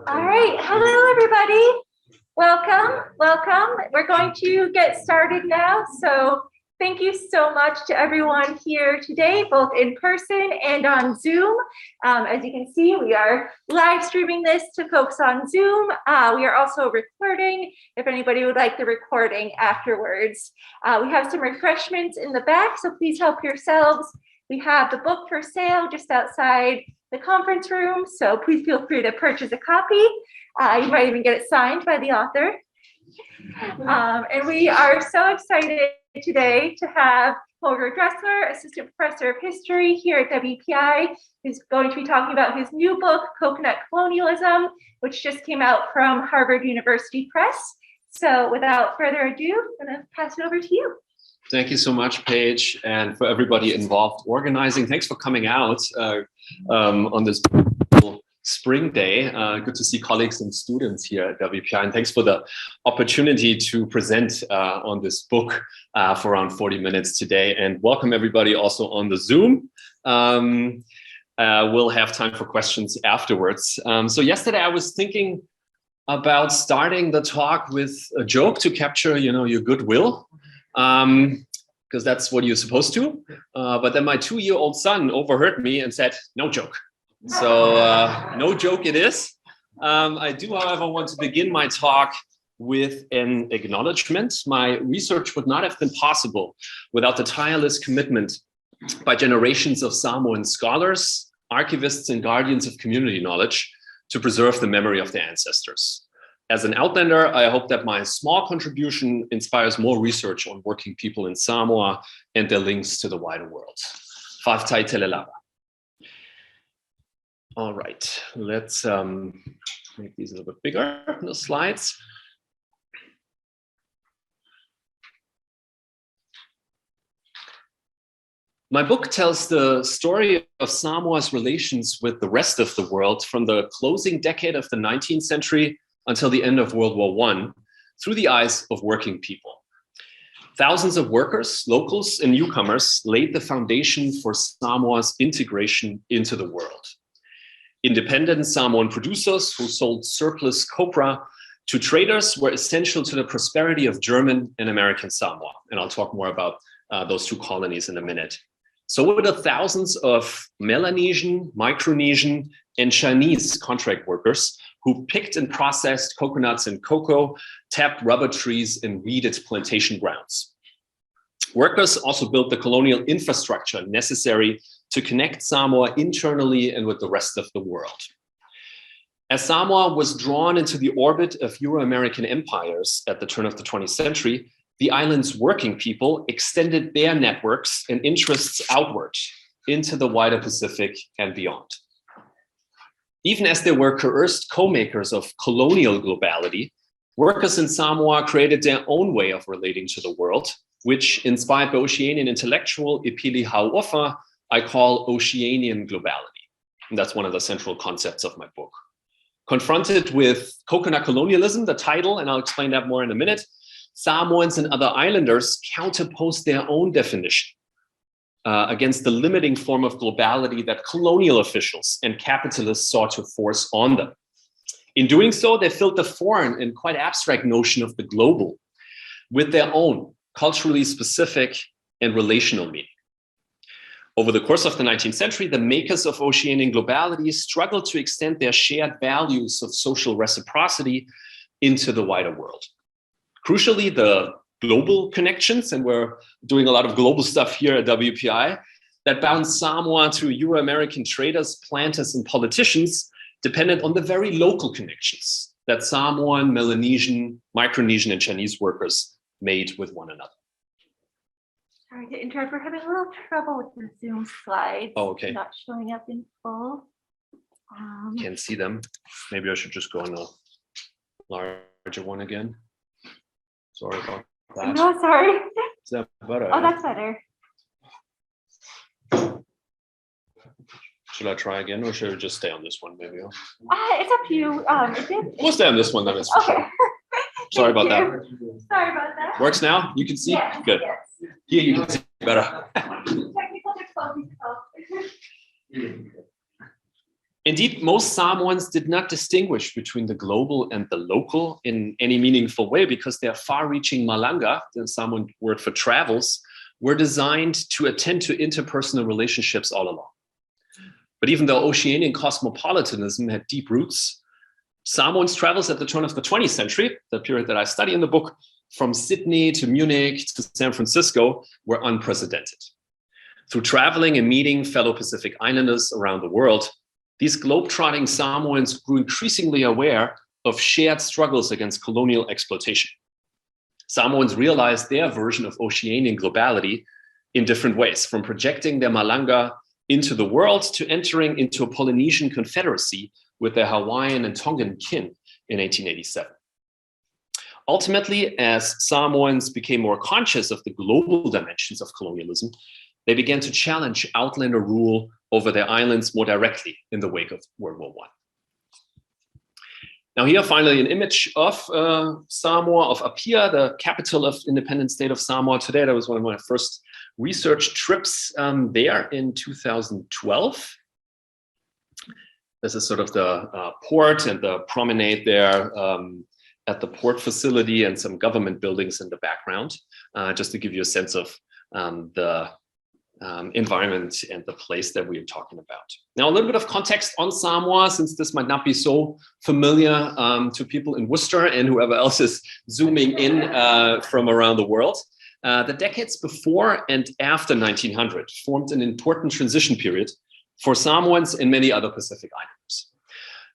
All right, hello everybody. Welcome. We're going to get started now. So thank you so much to everyone here today, both in person and on Zoom. As you can see, we are live streaming this to folks on Zoom. We are also recording if anybody would like the recording afterwards. We have some refreshments in the back, so please help yourselves. We have the book for sale just outside the conference room, so please feel free to purchase a copy. You might even get it signed by the author. And we are so excited today to have Holger Droessler, Assistant Professor of History here at WPI, who's going to be talking about his new book, Colonialism, which just came out from Harvard University Press. So without further ado, I'm going to pass it over to you. Thank you so much, Paige, and for everybody involved organizing. Thanks for coming out on this spring day. Good to see colleagues and students here at WPI, and thanks for the opportunity to present on this book for around 40 minutes today. And welcome everybody also on the Zoom. We'll have time for questions afterwards. So yesterday I was thinking about starting the talk with a joke to capture, your goodwill. Because that's what you're supposed to. But then my 2-year-old son overheard me and said, no joke. So no joke it is. I do, however, want to begin my talk with an acknowledgement. My research would not have been possible without the tireless commitment by generations of Samoan scholars, archivists, and guardians of community knowledge to preserve the memory of their ancestors. As an outlander, I hope that my small contribution inspires more research on working people in Samoa and their links to the wider world. Whaftai telelava. All right, let's make these a little bit bigger, the slides. My book tells the story of Samoa's relations with the rest of the world from the closing decade of the 19th century until the end of World War I, through the eyes of working people. Thousands of workers, locals, and newcomers laid the foundation for Samoa's integration into the world. Independent Samoan producers who sold surplus copra to traders were essential to the prosperity of German and American Samoa. And I'll talk more about those two colonies in a minute. So were the thousands of Melanesian, Micronesian, and Chinese contract workers who picked and processed coconuts and cocoa, tapped rubber trees, and weeded plantation grounds. Workers also built the colonial infrastructure necessary to connect Samoa internally and with the rest of the world. As Samoa was drawn into the orbit of Euro-American empires at the turn of the 20th century, the island's working people extended their networks and interests outward into the wider Pacific and beyond. Even as they were coerced co-makers of colonial globality, workers in Samoa created their own way of relating to the world, which, inspired by Oceanian intellectual Ipili Hau'ofa, I call Oceanian globality. And that's one of the central concepts of my book. Confronted with coconut colonialism, the title, and I'll explain that more in a minute, Samoans and other islanders counterposed their own definition against the limiting form of globality that colonial officials and capitalists sought to force on them. In doing so, they filled the foreign and quite abstract notion of the global with their own culturally specific and relational meaning. Over the course of the 19th century, the makers of Oceanian globality struggled to extend their shared values of social reciprocity into the wider world. Crucially, the global connections, and we're doing a lot of global stuff here at WPI, that bound Samoa to Euro-American traders, planters, and politicians depended on the very local connections that Samoan, Melanesian, Micronesian, and Chinese workers made with one another. Sorry to interrupt, we're having a little trouble with the Zoom slides. Oh, okay. Not showing up in full. Can't see them. Maybe I should just go on a larger one again. Sorry about that. No, sorry. Is that better? Oh, that's better. Should I try again, or should I just stay on this one? Maybe. It's up to you. We'll stay on this one then. Okay. Sorry about that. Sorry about that. Works now? You can see? Yes, Good. Yes. Here you can see better. Technical difficulties. In Indeed, most Samoans did not distinguish between the global and the local in any meaningful way because their far-reaching malanga, the Samoan word for travels, were designed to attend to interpersonal relationships all along. But even though Oceanian cosmopolitanism had deep roots, Samoans' travels at the turn of the 20th century, the period that I study in the book, from Sydney to Munich to San Francisco, were unprecedented. Through traveling and meeting fellow Pacific Islanders around the world, these globetrotting Samoans grew increasingly aware of shared struggles against colonial exploitation. Samoans realized their version of Oceanian globality in different ways, from projecting their malanga into the world to entering into a Polynesian confederacy with their Hawaiian and Tongan kin in 1887. Ultimately, as Samoans became more conscious of the global dimensions of colonialism, they began to challenge outlander rule over their islands more directly in the wake of World War I. Now here, finally, an image of Samoa of Apia, the capital of independent state of Samoa today. That was one of my first research trips there in 2012. This is sort of the port and the promenade there at the port facility and some government buildings in the background, just to give you a sense of the environment and the place that we are talking about. Now, a little bit of context on Samoa, since this might not be so familiar to people in Worcester and whoever else is zooming in from around the world. The decades before and after 1900 formed an important transition period for Samoans and many other Pacific Islanders.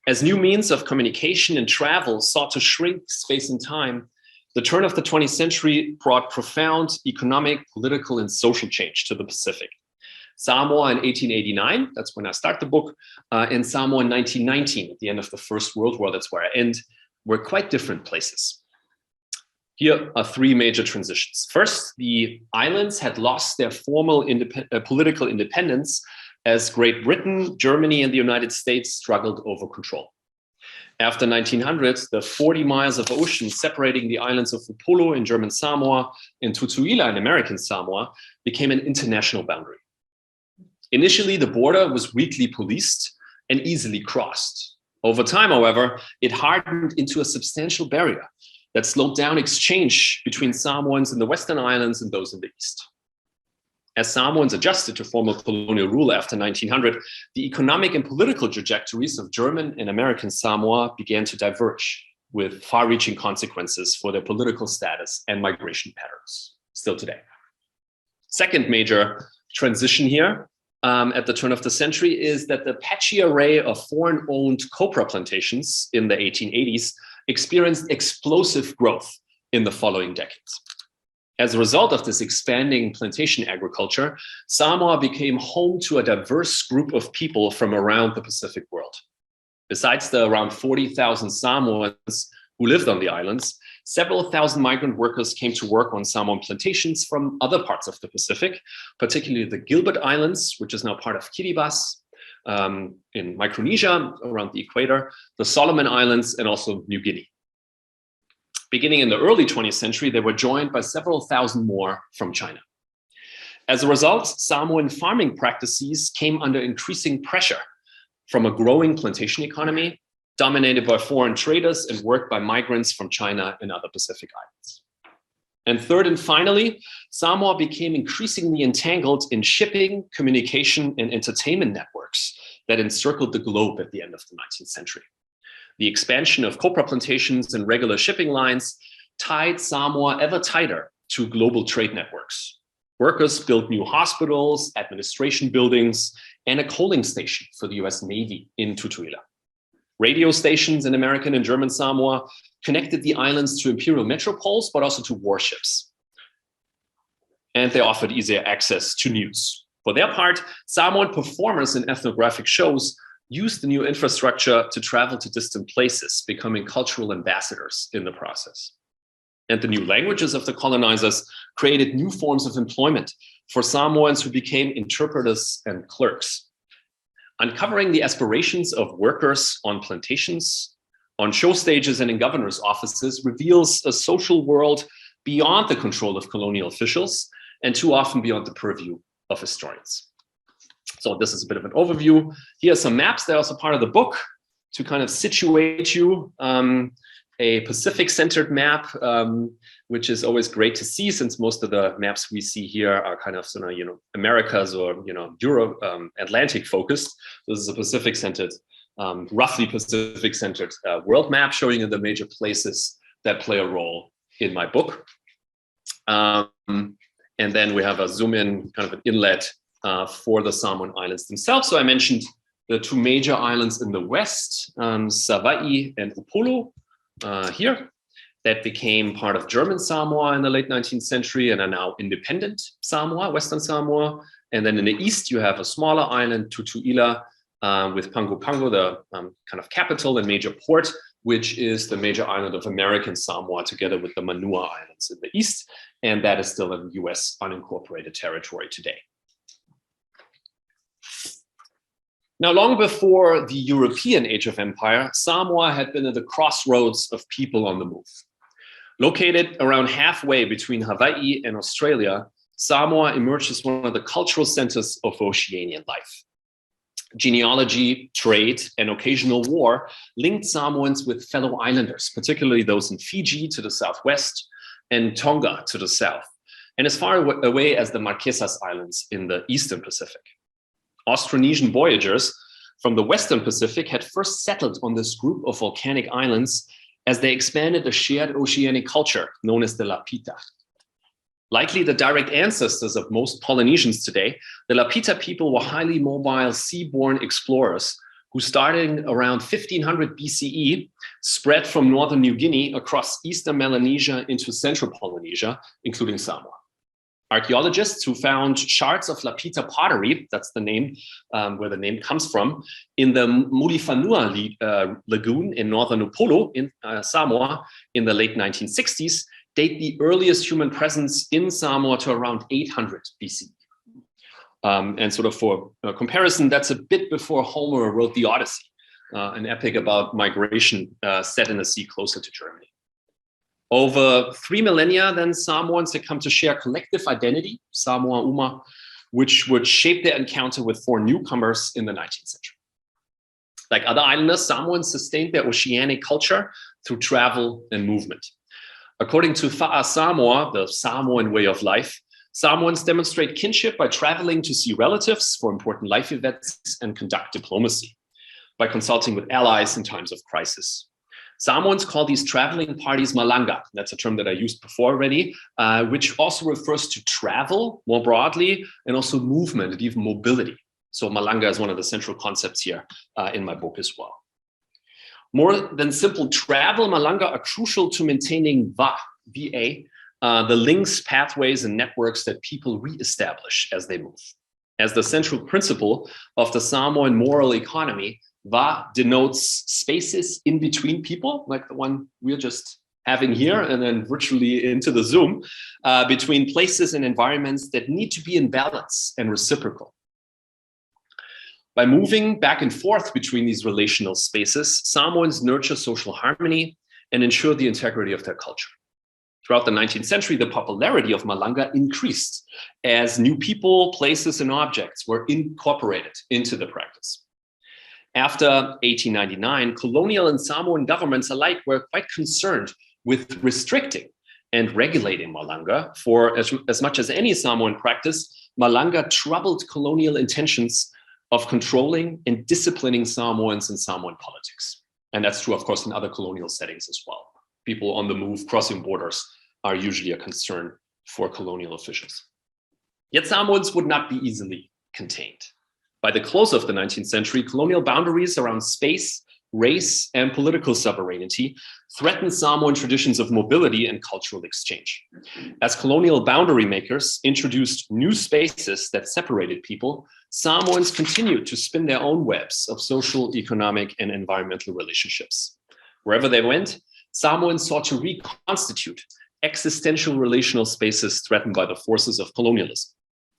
As new means of communication and travel sought to shrink space and time, the turn of the 20th century brought profound economic, political, and social change to the Pacific. Samoa in 1889, that's when I start the book, and Samoa in 1919, at the end of the First World War, that's where I end, were quite different places. Here are three major transitions. First, the islands had lost their formal political independence as Great Britain, Germany, and the United States struggled over control. After 1900, the 40 miles of ocean separating the islands of Upolu in German Samoa and Tutuila in American Samoa became an international boundary. Initially, the border was weakly policed and easily crossed. Over time, however, it hardened into a substantial barrier that slowed down exchange between Samoans in the Western Islands and those in the East. As Samoans adjusted to formal colonial rule after 1900, the economic and political trajectories of German and American Samoa began to diverge, with far-reaching consequences for their political status and migration patterns, still today. Second major transition here at the turn of the century is that the patchy array of foreign-owned copra plantations in the 1880s experienced explosive growth in the following decades. As a result of this expanding plantation agriculture, Samoa became home to a diverse group of people from around the Pacific world. Besides the around 40,000 Samoans who lived on the islands, several thousand migrant workers came to work on Samoan plantations from other parts of the Pacific, particularly the Gilbert Islands, which is now part of Kiribati, in Micronesia around the equator, the Solomon Islands, and also New Guinea. Beginning in the early 20th century, they were joined by several thousand more from China. As a result, Samoan farming practices came under increasing pressure from a growing plantation economy dominated by foreign traders and worked by migrants from China and other Pacific islands. And third and finally, Samoa became increasingly entangled in shipping, communication, and entertainment networks that encircled the globe at the end of the 19th century. The expansion of copra plantations and regular shipping lines tied Samoa ever tighter to global trade networks. Workers built new hospitals, administration buildings, and a coaling station for the US Navy in Tutuila. Radio stations in American and German Samoa connected the islands to imperial metropoles, but also to warships. And they offered easier access to news. For their part, Samoan performers in ethnographic shows used the new infrastructure to travel to distant places, becoming cultural ambassadors in the process. And the new languages of the colonizers created new forms of employment for Samoans who became interpreters and clerks. Uncovering the aspirations of workers on plantations, on show stages, and in governors' offices reveals a social world beyond the control of colonial officials and too often beyond the purview of historians. So this is a bit of an overview. Here are some maps. They're also part of the book to kind of situate you. A Pacific-centered map, which is always great to see, since most of the maps we see here are kind of, Americas or, Europe, Atlantic focused. This is a Pacific-centered, roughly Pacific-centered world map showing you the major places that play a role in my book. And then we have a zoom in, kind of an inlet for the Samoan Islands themselves. So I mentioned the two major islands in the west, Savaii and Upolu, here, that became part of German Samoa in the late 19th century and are now independent Samoa, Western Samoa. And then in the east, you have a smaller island, Tutuila, with Pangu Pangu, the kind of capital and major port, which is the major island of American Samoa, together with the Manua Islands in the east. And that is still in US unincorporated territory today. Now, long before the European Age of Empire, Samoa had been at the crossroads of people on the move. Located around halfway between Hawaii and Australia, Samoa emerged as one of the cultural centers of Oceanian life. Genealogy, trade, and occasional war linked Samoans with fellow islanders, particularly those in Fiji to the southwest and Tonga to the south, and as far away as the Marquesas Islands in the eastern Pacific. Austronesian voyagers from the Western Pacific had first settled on this group of volcanic islands as they expanded a shared oceanic culture known as the Lapita. Likely the direct ancestors of most Polynesians today, the Lapita people were highly mobile seaborne explorers who, starting around 1500 BCE, spread from northern New Guinea across eastern Melanesia into central Polynesia, including Samoa. Archaeologists who found shards of Lapita pottery, that's the name, where the name comes from, in the Mulifanua Lagoon in northern Upolu in Samoa in the late 1960s, date the earliest human presence in Samoa to around 800 BC. And sort of for comparison, that's a bit before Homer wrote the Odyssey, an epic about migration set in the sea closer to Germany. Over 3 millennia, then, Samoans had come to share collective identity, Samoa Uma, which would shape their encounter with foreign newcomers in the 19th century. Like other islanders, Samoans sustained their oceanic culture through travel and movement. According to Fa'a Samoa, the Samoan way of life, Samoans demonstrate kinship by traveling to see relatives for important life events and conduct diplomacy, by consulting with allies in times of crisis. Samoans call these traveling parties malanga. That's a term that I used before already, which also refers to travel more broadly and also movement and even mobility. So malanga is one of the central concepts here in my book as well. More than simple travel, malanga are crucial to maintaining VA, the links, pathways, and networks that people reestablish as they move. As the central principle of the Samoan moral economy, Va denotes spaces in between people, like the one we're just having here, and then virtually into the Zoom, between places and environments that need to be in balance and reciprocal. By moving back and forth between these relational spaces, Samoans nurture social harmony and ensure the integrity of their culture. Throughout the 19th century, the popularity of malanga increased as new people, places, and objects were incorporated into the practice. After 1899, colonial and Samoan governments alike were quite concerned with restricting and regulating malanga, for as much as any Samoan practice, malanga troubled colonial intentions of controlling and disciplining Samoans and Samoan politics. And that's true, of course, in other colonial settings as well. People on the move, crossing borders, are usually a concern for colonial officials. Yet Samoans would not be easily contained. By the close of the 19th century, colonial boundaries around space, race, and political sovereignty threatened Samoan traditions of mobility and cultural exchange. As colonial boundary makers introduced new spaces that separated people, Samoans continued to spin their own webs of social, economic, and environmental relationships. Wherever they went, Samoans sought to reconstitute existential relational spaces threatened by the forces of colonialism.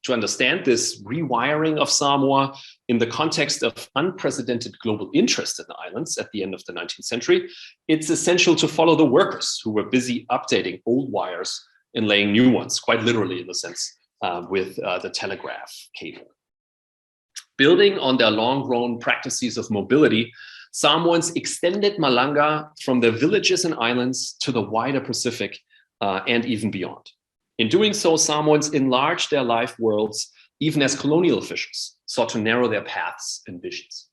To understand this rewiring of Samoa in the context of unprecedented global interest in the islands at the end of the 19th century, it's essential to follow the workers who were busy updating old wires and laying new ones, quite literally in the sense with the telegraph cable. Building on their long-grown practices of mobility, Samoans extended Malanga from their villages and islands to the wider Pacific and even beyond. In doing so, Samoans enlarged their life worlds, even as colonial officials sought to narrow their paths and visions.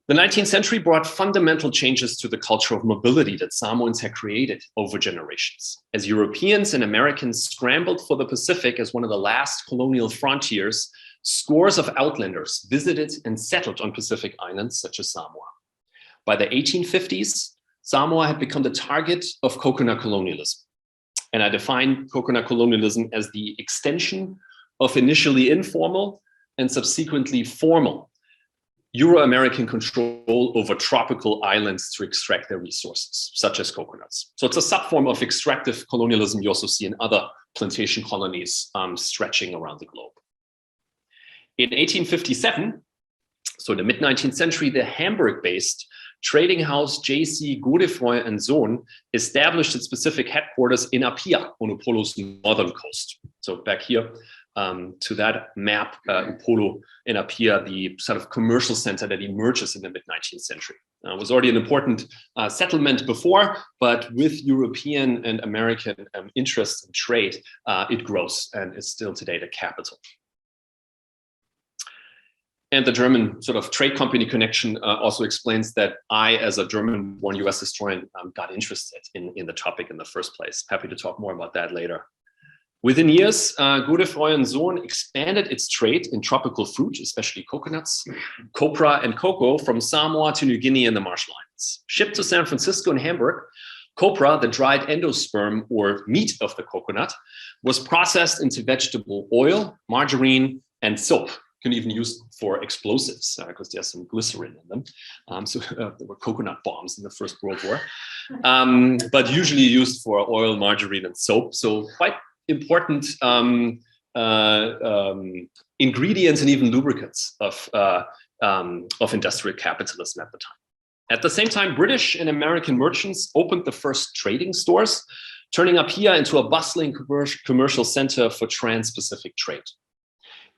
The 19th century brought fundamental changes to the culture of mobility that Samoans had created over generations. As Europeans and Americans scrambled for the Pacific as one of the last colonial frontiers, scores of outlanders visited and settled on Pacific islands such as Samoa. By the 1850s, Samoa had become the target of coconut colonialism. And I define coconut colonialism as the extension of initially informal and subsequently formal Euro-American control over tropical islands to extract their resources, such as coconuts. So it's a subform of extractive colonialism you also see in other plantation colonies stretching around the globe. In 1857, so in the mid-19th century, the Hamburg-based trading house J.C. Godefroy and Sohn established its specific headquarters in Apia on Upolo's northern coast. So back here to that map, Upolo in Apia, the sort of commercial center that emerges in the mid-19th century. It was already an important settlement before, but with European and American interest in trade, it grows and is still today the capital. And the German sort of trade company connection also explains that I, as a German-born US historian, got interested in the topic in the first place. Happy to talk more about that later. Within years, Godefroy and Sohn expanded its trade in tropical fruit, especially coconuts, copra, and cocoa from Samoa to New Guinea and the Marshall Islands. Shipped to San Francisco and Hamburg, copra, the dried endosperm or meat of the coconut, was processed into vegetable oil, margarine, and soap. Can even use for explosives because there's some glycerin in them. So there were coconut bombs in the First World War, but usually used for oil, margarine, and soap. So quite important ingredients and even lubricants of industrial capitalism at the time. At the same time, British and American merchants opened the first trading stores, turning Apia into a bustling commercial center for trans-Pacific trade.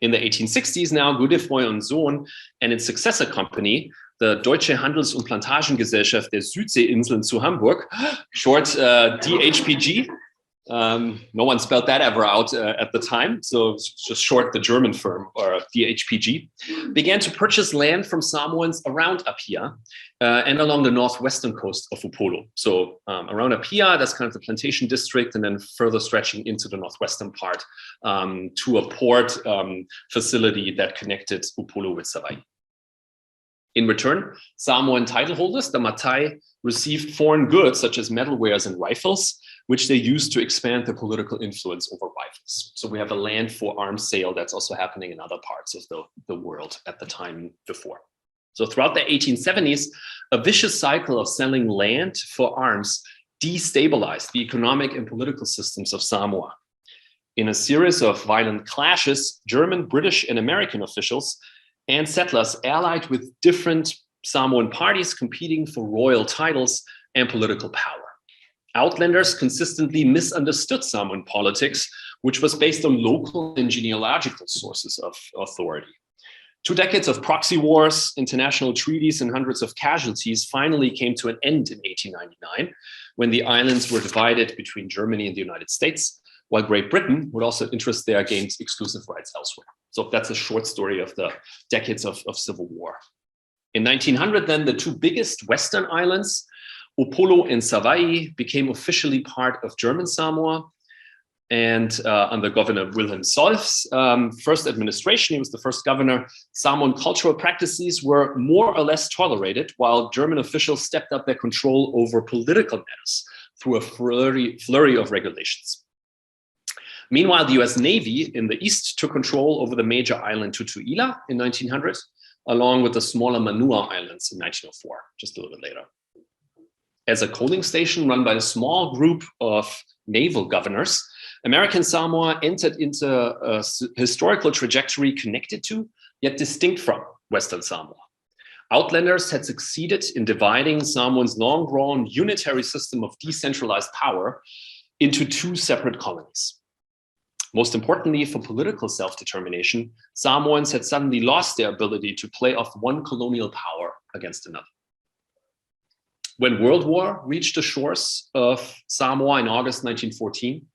In the 1860s now, Godefroy und Sohn and its successor company, the Deutsche Handels- und Plantagengesellschaft der Südseeinseln zu Hamburg, short DHPG. No one spelled that ever out at the time, so it's just short the German firm, or DHPG, began to purchase land from Samoans around Apia and along the northwestern coast of Upolo. So around Apia, that's kind of the plantation district, and then further stretching into the northwestern part to a port facility that connected Upolo with Savaii. In return, Samoan title holders, the Matai, received foreign goods such as metalwares and rifles, which they used to expand their political influence over rivals. So we have a land for arms sale that's also happening in other parts of the world at the time before. So throughout the 1870s, a vicious cycle of selling land for arms destabilized the economic and political systems of Samoa. In a series of violent clashes, German, British, and American officials and settlers allied with different Samoan parties competing for royal titles and political power. Outlanders consistently misunderstood Samoan politics, which was based on local and genealogical sources of authority. 2 decades of proxy wars, international treaties, and hundreds of casualties finally came to an end in 1899, when the islands were divided between Germany and the United States, while Great Britain would also interest there gained exclusive rights elsewhere. So that's a short story of the decades of civil war. In 1900, then, the 2 biggest Western islands, Upolo and Savaii, became officially part of German Samoa. And under Governor Wilhelm Solf's first administration, he was the first governor, Samoan cultural practices were more or less tolerated, while German officials stepped up their control over political matters through a flurry of regulations. Meanwhile, the US Navy in the east took control over the major island Tutuila in 1900, along with the smaller Manua Islands in 1904, just a little bit later. As a coaling station run by a small group of naval governors, American Samoa entered into a historical trajectory connected to, yet distinct from, Western Samoa. Outlanders had succeeded in dividing Samoan's long-drawn unitary system of decentralized power into 2 separate colonies. Most importantly, for political self-determination, Samoans had suddenly lost their ability to play off one colonial power against another. When World War reached the shores of Samoa in August 1914,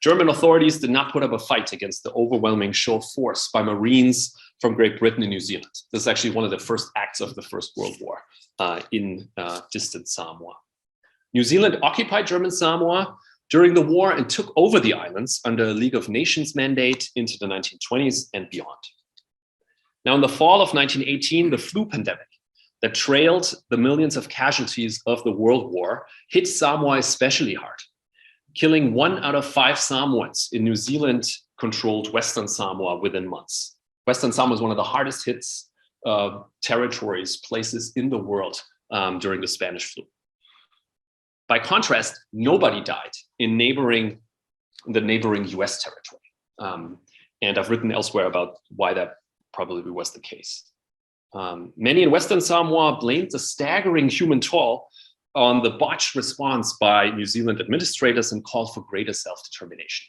German authorities did not put up a fight against the overwhelming show of force by Marines from Great Britain and New Zealand. This is actually one of the first acts of the First World War in distant Samoa. New Zealand occupied German Samoa during the war and took over the islands under a League of Nations mandate into the 1920s and beyond. Now, in the fall of 1918, the flu pandemic that trailed the millions of casualties of the World War hit Samoa especially hard, killing 1 out of 5 Samoans in New Zealand-controlled Western Samoa within months. Western Samoa is one of the hardest hit territories, places in the world during the Spanish flu. By contrast, nobody died in the neighboring US territory. And I've written elsewhere about why that probably was the case. Many in Western Samoa blamed the staggering human toll on the botched response by New Zealand administrators and called for greater self-determination.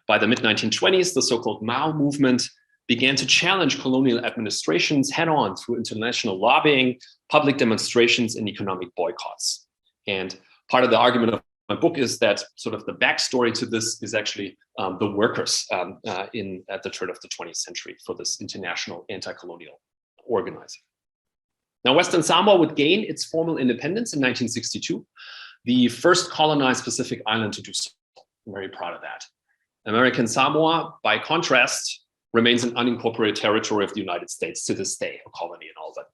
By the mid-1920s, the so-called Mao movement began to challenge colonial administrations head-on through international lobbying, public demonstrations, and economic boycotts. And part of the argument of my book is that sort of the backstory to this is actually the workers at the turn of the 20th century for this international anti-colonial organizing. Now, Western Samoa would gain its formal independence in 1962, the first colonized Pacific island to do so. I'm very proud of that. American Samoa, by contrast, remains an unincorporated territory of the United States to this day, a colony and all that.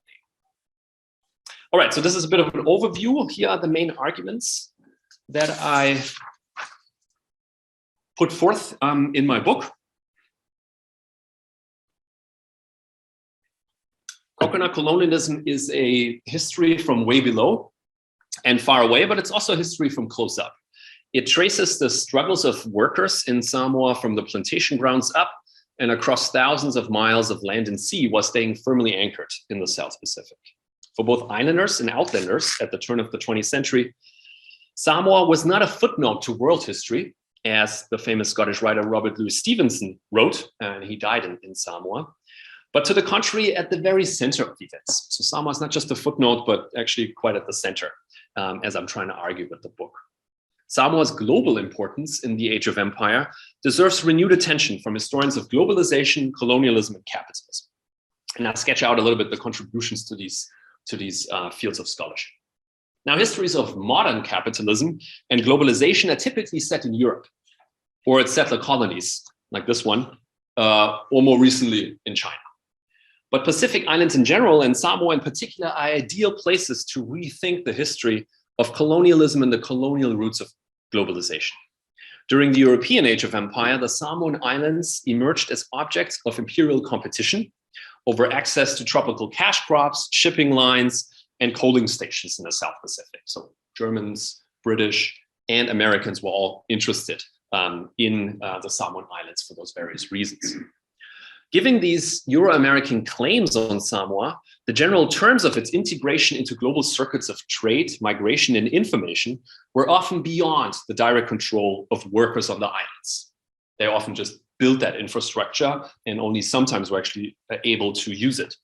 All right, so this is a bit of an overview. Here are the main arguments that I put forth in my book. Coconut colonialism is a history from way below and far away, but it's also a history from close up. It traces the struggles of workers in Samoa from the plantation grounds up and across thousands of miles of land and sea while staying firmly anchored in the South Pacific. For both islanders and outlanders at the turn of the 20th century, Samoa was not a footnote to world history, as the famous Scottish writer Robert Louis Stevenson wrote, and he died in Samoa, but to the contrary, at the very center of events. So Samoa is not just a footnote, but actually quite at the center, as I'm trying to argue with the book. Samoa's global importance in the age of empire deserves renewed attention from historians of globalization, colonialism, and capitalism. And I'll sketch out a little bit the contributions to these fields of scholarship. Now, histories of modern capitalism and globalization are typically set in Europe or its settler colonies, like this one, or more recently in China. But Pacific Islands in general, and Samoa in particular, are ideal places to rethink the history of colonialism and the colonial roots of globalization. During the European Age of Empire, the Samoan Islands emerged as objects of imperial competition over access to tropical cash crops, shipping lines, and coaling stations in the South Pacific. So Germans, British, and Americans were all interested in the Samoan Islands for those various reasons. Given these Euro-American claims on Samoa, the general terms of its integration into global circuits of trade, migration, and information were often beyond the direct control of workers on the islands. They often just built that infrastructure and only sometimes were actually able to use it.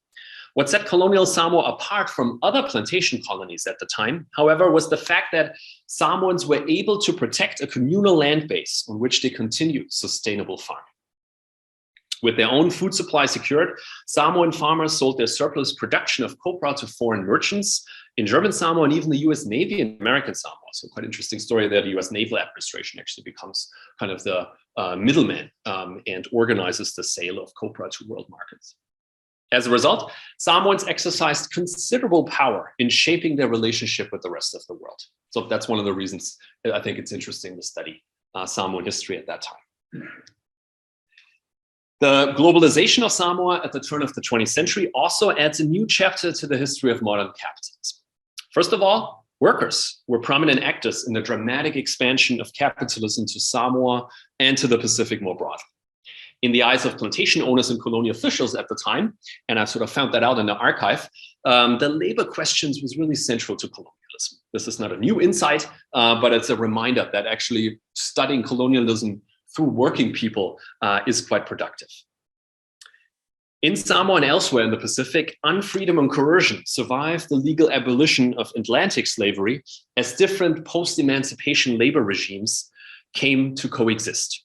What set colonial Samoa apart from other plantation colonies at the time, however, was the fact that Samoans were able to protect a communal land base on which they continued sustainable farming. With their own food supply secured, Samoan farmers sold their surplus production of copra to foreign merchants in German Samoa and even the US Navy and American Samoa. So quite interesting story there. The US Naval Administration actually becomes kind of the middleman and organizes the sale of copra to world markets. As a result, Samoans exercised considerable power in shaping their relationship with the rest of the world. So that's one of the reasons I think it's interesting to study Samoan history at that time. The globalization of Samoa at the turn of the 20th century also adds a new chapter to the history of modern capitalism. First of all, workers were prominent actors in the dramatic expansion of capitalism to Samoa and to the Pacific more broadly. In the eyes of plantation owners and colonial officials at the time, and I've sort of found that out in the archive, the labor questions was really central to colonialism. This is not a new insight, but it's a reminder that actually studying colonialism through working people is quite productive. In Samoa and elsewhere in the Pacific, unfreedom and coercion survived the legal abolition of Atlantic slavery as different post-emancipation labor regimes came to coexist.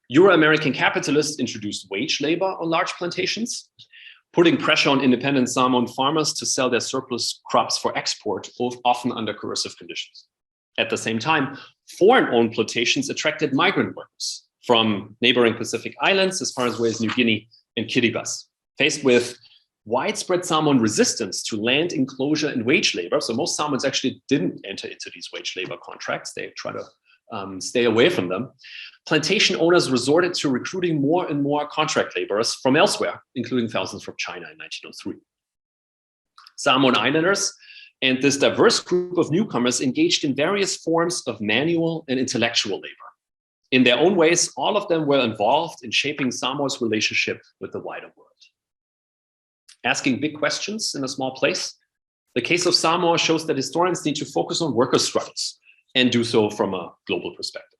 Euro-American capitalists introduced wage labor on large plantations, putting pressure on independent Samoan farmers to sell their surplus crops for export, often under coercive conditions. At the same time, foreign-owned plantations attracted migrant workers from neighboring Pacific islands as far away as New Guinea and Kiribati. Faced with widespread Samoan resistance to land enclosure and wage labor, so most Samoans actually didn't enter into these wage labor contracts. They try to stay away from them. Plantation owners resorted to recruiting more and more contract laborers from elsewhere, including thousands from China in 1903. Samoan islanders and this diverse group of newcomers engaged in various forms of manual and intellectual labor. In their own ways, all of them were involved in shaping Samoa's relationship with the wider world. Asking big questions in a small place, the case of Samoa shows that historians need to focus on worker struggles and do so from a global perspective.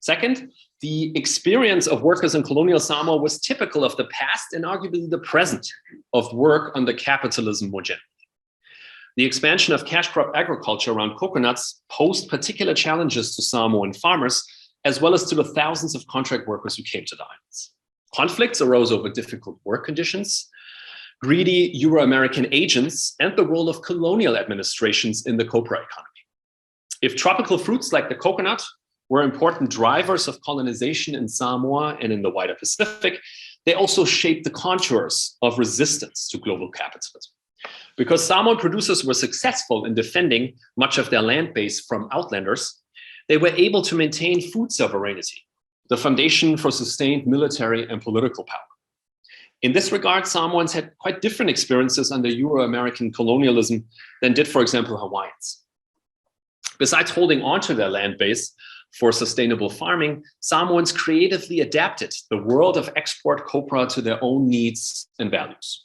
Second, the experience of workers in colonial Samoa was typical of the past and arguably the present of work under capitalism more generally. The expansion of cash crop agriculture around coconuts posed particular challenges to Samoan farmers, as well as to the thousands of contract workers who came to the islands. Conflicts arose over difficult work conditions, greedy Euro-American agents, and the role of colonial administrations in the copra economy. If tropical fruits like the coconut were important drivers of colonization in Samoa and in the wider Pacific, they also shaped the contours of resistance to global capitalism. Because Samoan producers were successful in defending much of their land base from outlanders, they were able to maintain food sovereignty, the foundation for sustained military and political power. In this regard, Samoans had quite different experiences under Euro-American colonialism than did, for example, Hawaiians. Besides holding onto their land base for sustainable farming, Samoans creatively adapted the world of export copra to their own needs and values.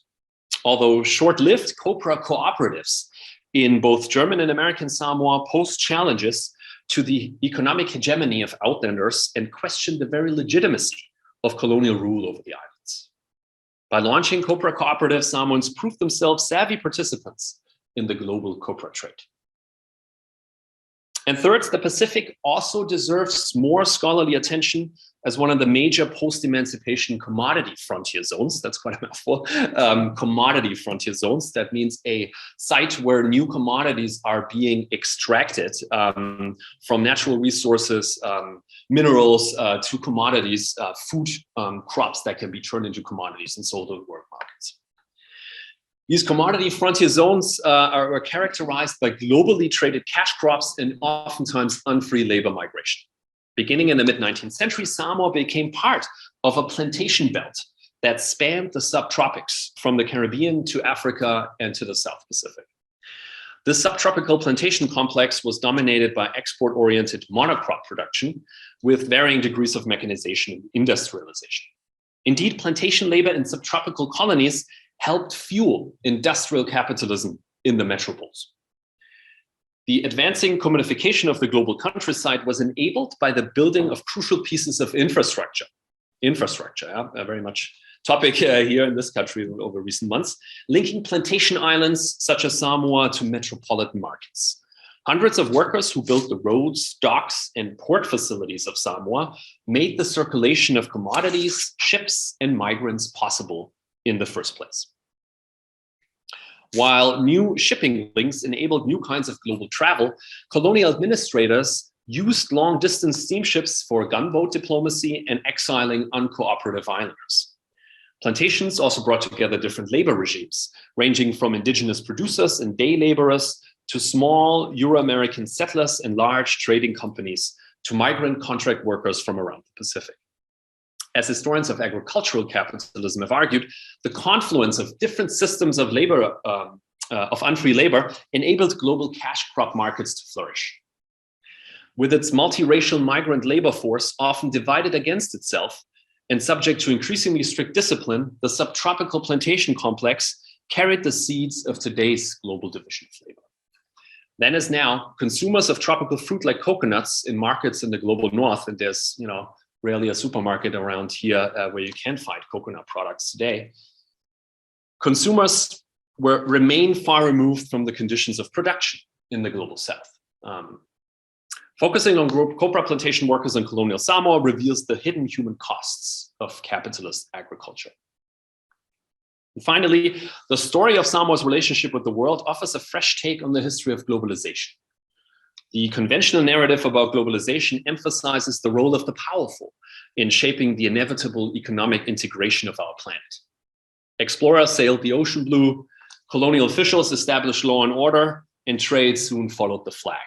Although short-lived, copra cooperatives in both German and American Samoa posed challenges to the economic hegemony of outlanders and questioned the very legitimacy of colonial rule over the islands. By launching copra cooperatives, Samoans proved themselves savvy participants in the global copra trade. And third, the Pacific also deserves more scholarly attention as one of the major post-emancipation commodity frontier zones. That's quite a mouthful. Commodity frontier zones. That means a site where new commodities are being extracted from natural resources, minerals to commodities, food crops that can be turned into commodities and sold on world markets. These commodity frontier zones are characterized by globally traded cash crops and oftentimes unfree labor migration. Beginning in the mid-19th century, Samoa became part of a plantation belt that spanned the subtropics from the Caribbean to Africa and to the South Pacific. This subtropical plantation complex was dominated by export-oriented monocrop production with varying degrees of mechanization and industrialization. Indeed, plantation labor in subtropical colonies helped fuel industrial capitalism in the metropoles. The advancing commodification of the global countryside was enabled by the building of crucial pieces of infrastructure. Very much topic here in this country over recent months, linking plantation islands such as Samoa to metropolitan markets. Hundreds of workers who built the roads, docks, and port facilities of Samoa made the circulation of commodities, ships, and migrants possible in the first place. While new shipping links enabled new kinds of global travel, colonial administrators used long-distance steamships for gunboat diplomacy and exiling uncooperative islanders. Plantations also brought together different labor regimes, ranging from indigenous producers and day laborers to small Euro-American settlers and large trading companies to migrant contract workers from around the Pacific. As historians of agricultural capitalism have argued, the confluence of different systems of labor, of unfree labor, enabled global cash crop markets to flourish. With its multiracial migrant labor force often divided against itself and subject to increasingly strict discipline, the subtropical plantation complex carried the seeds of today's global division of labor. Then as now, consumers of tropical fruit like coconuts in markets in the global north, and there's rarely a supermarket around here where you can find coconut products today. Consumers remain far removed from the conditions of production in the global south. Focusing on copra plantation workers in colonial Samoa reveals the hidden human costs of capitalist agriculture. And finally, the story of Samoa's relationship with the world offers a fresh take on the history of globalization. The conventional narrative about globalization emphasizes the role of the powerful in shaping the inevitable economic integration of our planet. Explorers sailed the ocean blue, colonial officials established law and order, and trade soon followed the flag.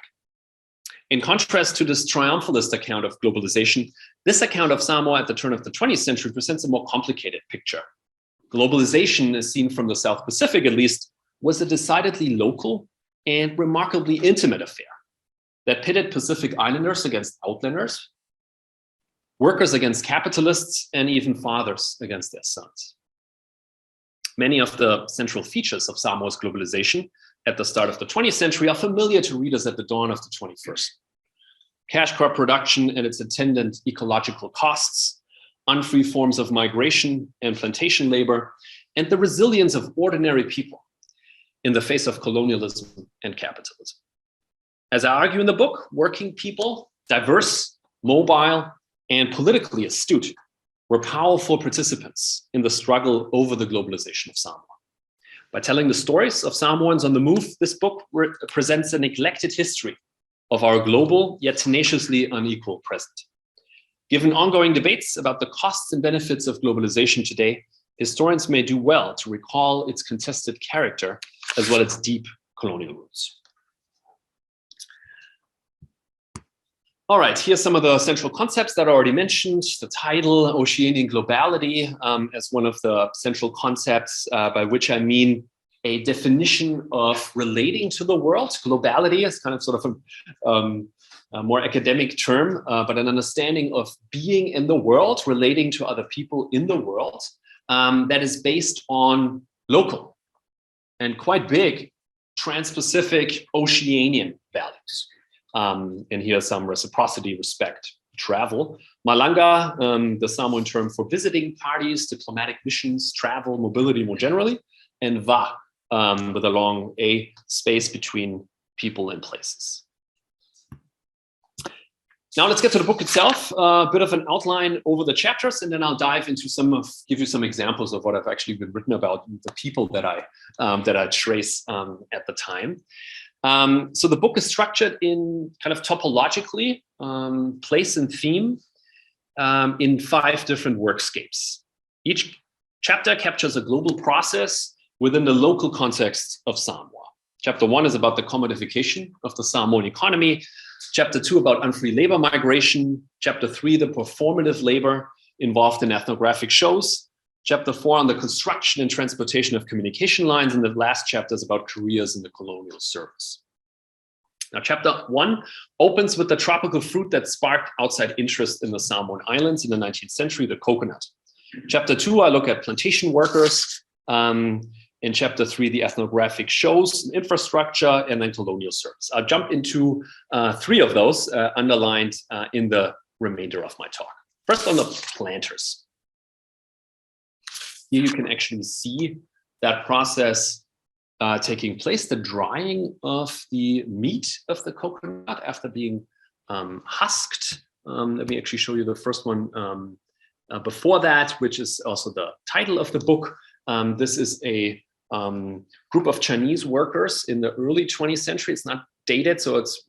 In contrast to this triumphalist account of globalization, this account of Samoa at the turn of the 20th century presents a more complicated picture. Globalization, as seen from the South Pacific at least, was a decidedly local and remarkably intimate affair that pitted Pacific Islanders against outlanders, workers against capitalists, and even fathers against their sons. Many of the central features of Samoa's globalization at the start of the 20th century are familiar to readers at the dawn of the 21st. Cash crop production and its attendant ecological costs, unfree forms of migration and plantation labor, and the resilience of ordinary people in the face of colonialism and capitalism. As I argue in the book, working people, diverse, mobile, and politically astute, were powerful participants in the struggle over the globalization of Samoa. By telling the stories of Samoans on the move, this book presents a neglected history of our global yet tenaciously unequal present. Given ongoing debates about the costs and benefits of globalization today, historians may do well to recall its contested character as well as deep colonial roots. All right, here's some of the central concepts that I already mentioned. The title, Oceanian Globality, as one of the central concepts, by which I mean a definition of relating to the world. Globality is kind of sort of a more academic term, but an understanding of being in the world, relating to other people in the world, that is based on local and quite big trans-Pacific Oceanian values. And here's some reciprocity, respect, travel. Malanga, the Samoan term for visiting parties, diplomatic missions, travel, mobility more generally, and va, with a long A, space between people and places. Now let's get to the book itself, a bit of an outline over the chapters, and then I'll dive into give you some examples of what I've actually been written about, the people that I trace at the time. So the book is structured in kind of topologically, place and theme, in 5 different workscapes. Each chapter captures a global process within the local context of Samoa. Chapter 1 is about the commodification of the Samoan economy. Chapter 2 about unfree labor migration. Chapter 3, the performative labor involved in ethnographic shows. Chapter 4 on the construction and transportation of communication lines, and the last chapter is about careers in the colonial service. Now, chapter 1 opens with the tropical fruit that sparked outside interest in the Samoan Islands in the 19th century, the coconut. Chapter 2, I look at plantation workers. In chapter 3, the ethnographic shows, infrastructure, and then colonial service. I'll jump into 3 of those underlined in the remainder of my talk. First, on the planters. Here you can actually see that process taking place, the drying of the meat of the coconut after being husked. Let me actually show you the first one before that, which is also the title of the book. This is a group of Chinese workers in the early 20th century. It's not dated, so it's,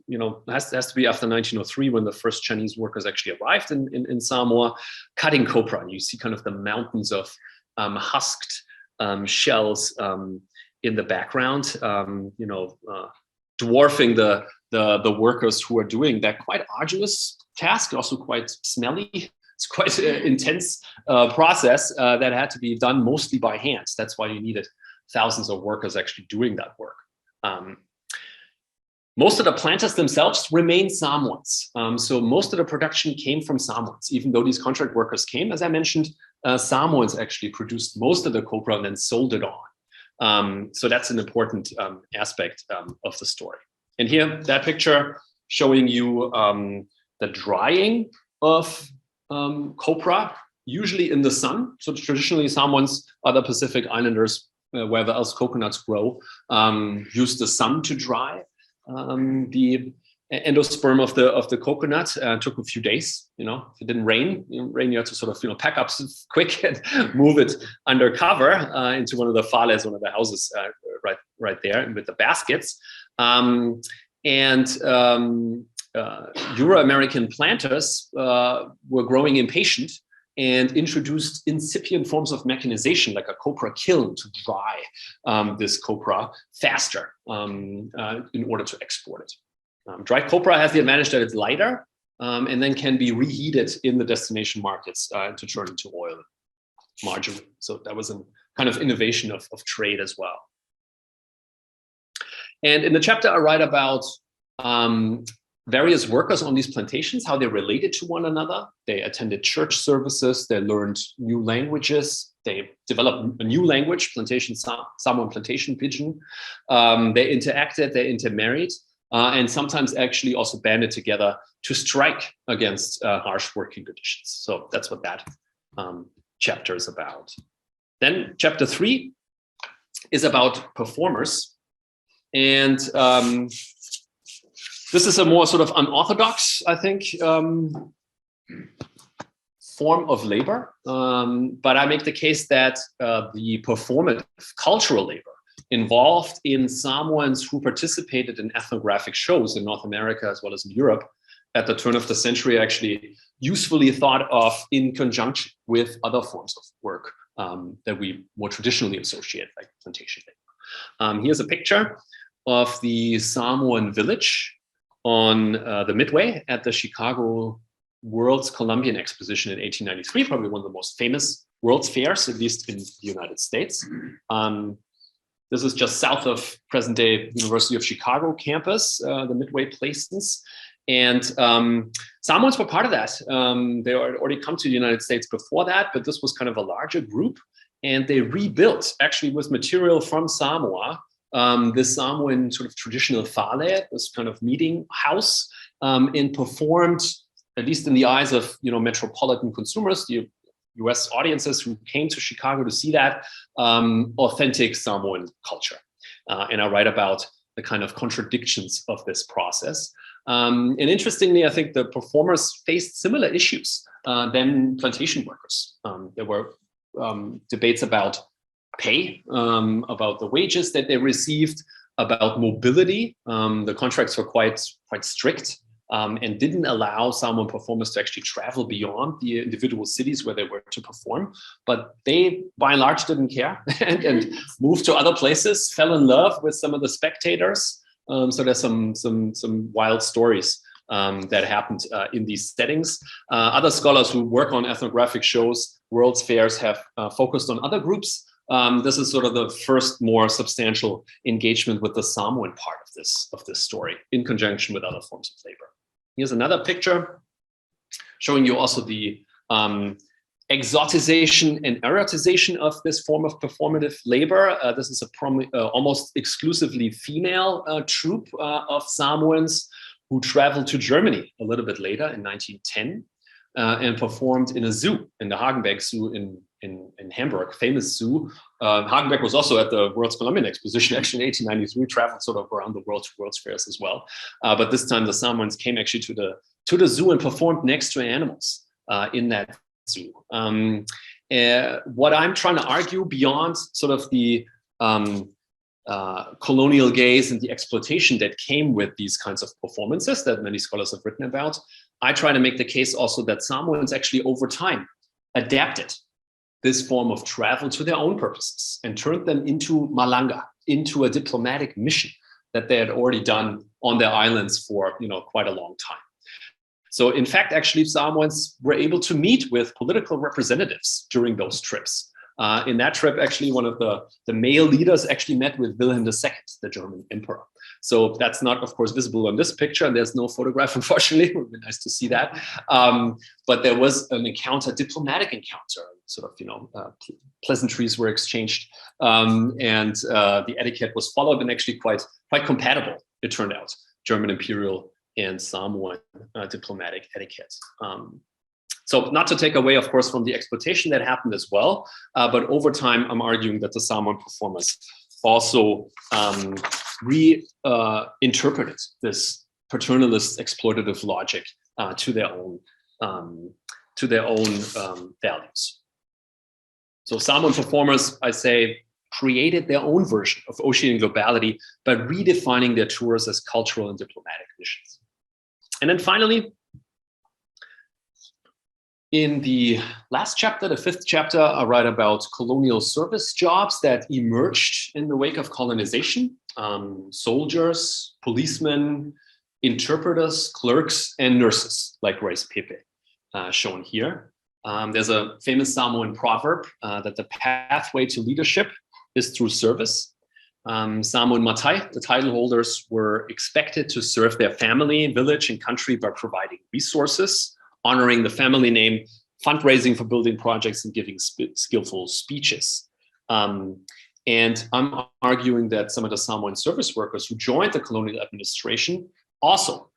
has to be after 1903 when the first Chinese workers actually arrived in Samoa, cutting copra. And you see kind of the mountains of husked shells in the background, dwarfing the workers who are doing that quite arduous task, also quite smelly. It's quite an intense process that had to be done mostly by hand. That's why you needed thousands of workers actually doing that work. Most of the planters themselves remain Samoans. So most of the production came from Samoans. Even though these contract workers came, as I mentioned, Samoans actually produced most of the copra and then sold it on. So that's an important aspect of the story. And here, that picture showing you the drying of copra, usually in the sun. So traditionally, Samoans, other Pacific Islanders, wherever else coconuts grow, use the sun to dry the endosperm of the coconut. Took a few days. If it didn't rain, you had to sort of pack up quick and move it undercover into one of the fales, one of the houses right there with the baskets. Euro-American planters were growing impatient and introduced incipient forms of mechanization, like a copra kiln, to dry this copra faster in order to export it. Dried copra has the advantage that it's lighter and then can be reheated in the destination markets to turn into oil, margarine. So that was a kind of innovation of trade as well. And in the chapter, I write about various workers on these plantations, how they related to one another. They attended church services, they learned new languages, they developed a new language, Samoan plantation pidgin. They interacted, they intermarried, and sometimes actually also banded together to strike against harsh working conditions. So that's what that chapter is about. Then chapter 3 is about performers. And this is a more sort of unorthodox, I think, form of labor. But I make the case that the performative cultural labor involved in Samoans who participated in ethnographic shows in North America as well as in Europe at the turn of the century actually usefully thought of in conjunction with other forms of work that we more traditionally associate, like plantation labor. Here's a picture of the Samoan Village on the Midway at the Chicago World's Columbian Exposition in 1893, probably one of the most famous World's Fairs, at least in the United States. This is just south of present-day University of Chicago campus, the Midway Plaisance. And Samoans were part of that. They had already come to the United States before that, but this was kind of a larger group. And they rebuilt, actually with material from Samoa, this Samoan sort of traditional fale, this kind of meeting house, and performed, at least in the eyes of metropolitan consumers, the US audiences who came to Chicago to see that, authentic Samoan culture. And I write about the kind of contradictions of this process. And interestingly, I think the performers faced similar issues than plantation workers. There were debates about pay, about the wages that they received, about mobility. The contracts were quite strict and didn't allow Samoan performers to actually travel beyond the individual cities where they were to perform. But they, by and large, didn't care and moved to other places, fell in love with some of the spectators. So there's some wild stories that happened in these settings. Other scholars who work on ethnographic shows, World's Fairs, have focused on other groups. This is sort of the first more substantial engagement with the Samoan part of this story in conjunction with other forms of labor. Here's another picture showing you also the exotization and erotization of this form of performative labor. This is a almost exclusively female troupe of Samoans who traveled to Germany a little bit later in 1910 and performed in a zoo, in the Hagenbeck Zoo in Hamburg, famous zoo. Hagenbeck was also at the World's Columbian Exposition, actually in 1893, traveled sort of around the world to World's Fairs as well. But this time the Samoans came actually to the zoo and performed next to animals in that zoo. What I'm trying to argue beyond sort of the colonial gaze and the exploitation that came with these kinds of performances that many scholars have written about, I try to make the case also that Samoans actually over time adapted this form of travel to their own purposes and turned them into malanga, into a diplomatic mission that they had already done on their islands for quite a long time. So in fact, actually, Samoans were able to meet with political representatives during those trips. In that trip, actually, one of the male leaders actually met with Wilhelm II, the German emperor. So that's not, of course, visible on this picture, and there's no photograph, unfortunately. It would be nice to see that. But there was an encounter, diplomatic encounter, sort of, pleasantries were exchanged, and the etiquette was followed, and actually quite compatible, it turned out, German imperial and Samoan diplomatic etiquette. So not to take away, of course, from the exploitation that happened as well, but over time, I'm arguing that the Samoan performers also reinterpreted this paternalist exploitative logic to their own values. So Samoan performers, I say, created their own version of Oceanian globality by redefining their tours as cultural and diplomatic missions. And then finally, in the last chapter, the 5th chapter, I write about colonial service jobs that emerged in the wake of colonization. Soldiers, policemen, interpreters, clerks, and nurses, like Grace Pepe, shown here. There's a famous Samoan proverb that the pathway to leadership is through service. Samoan Matai, the title holders, were expected to serve their family, village, and country by providing resources, honoring the family name, fundraising for building projects, and giving skillful speeches. And I'm arguing that some of the Samoan service workers who joined the colonial administration also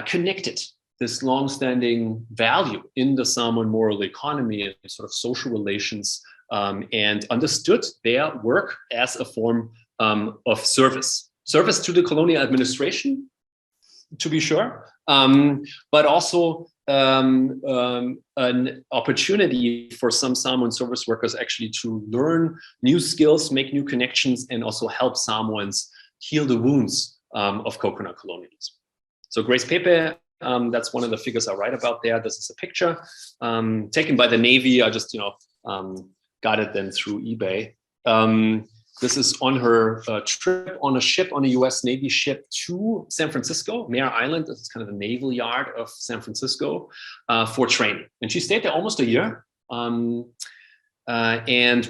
connected this long-standing value in the Samoan moral economy and sort of social relations, and understood their work as a form of service. Service to the colonial administration, to be sure, but also an opportunity for some Samoan service workers actually to learn new skills, make new connections, and also help Samoans heal the wounds of coconut colonialism. So Grace Pepe, that's one of the figures I write about there. This is a picture taken by the Navy. I just, got it then through eBay. This is on her trip on a ship, on a US Navy ship to San Francisco, Mare Island. This is kind of the naval yard of San Francisco for training. And she stayed there almost a year and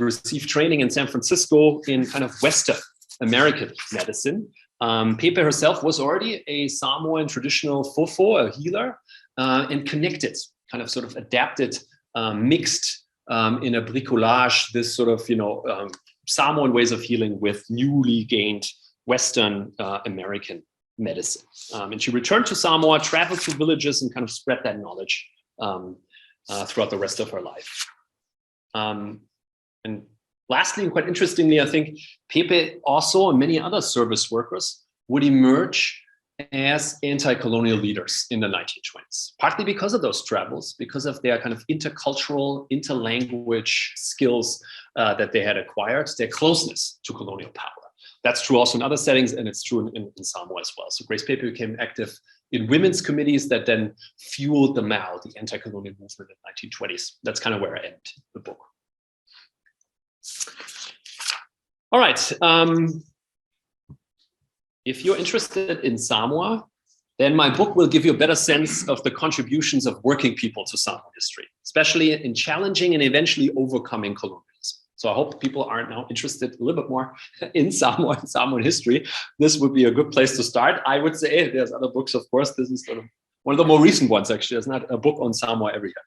received training in San Francisco in kind of Western American medicine. Pepe herself was already a Samoan traditional fofo, a healer, and connected, kind of sort of adapted, mixed in a bricolage, this sort of, Samoan ways of healing with newly gained Western American medicine. And she returned to Samoa, traveled to villages, and kind of spread that knowledge throughout the rest of her life. And lastly, and quite interestingly, I think Pepe also and many other service workers would emerge as anti-colonial leaders in the 1920s, partly because of those travels, because of their kind of intercultural, interlanguage skills that they had acquired, their closeness to colonial power. That's true also in other settings, and it's true in Samoa as well. So Grace Pepe became active in women's committees that then fueled the MAO, the anti-colonial movement in the 1920s. That's kind of where I end the book. All right. If you're interested in Samoa, then my book will give you a better sense of the contributions of working people to Samoan history, especially in challenging and eventually overcoming colonialism. So I hope people are now interested a little bit more in Samoa and Samoan history. This would be a good place to start. I would say there's other books, of course. This is sort of one of the more recent ones, actually. There's not a book on Samoa every year.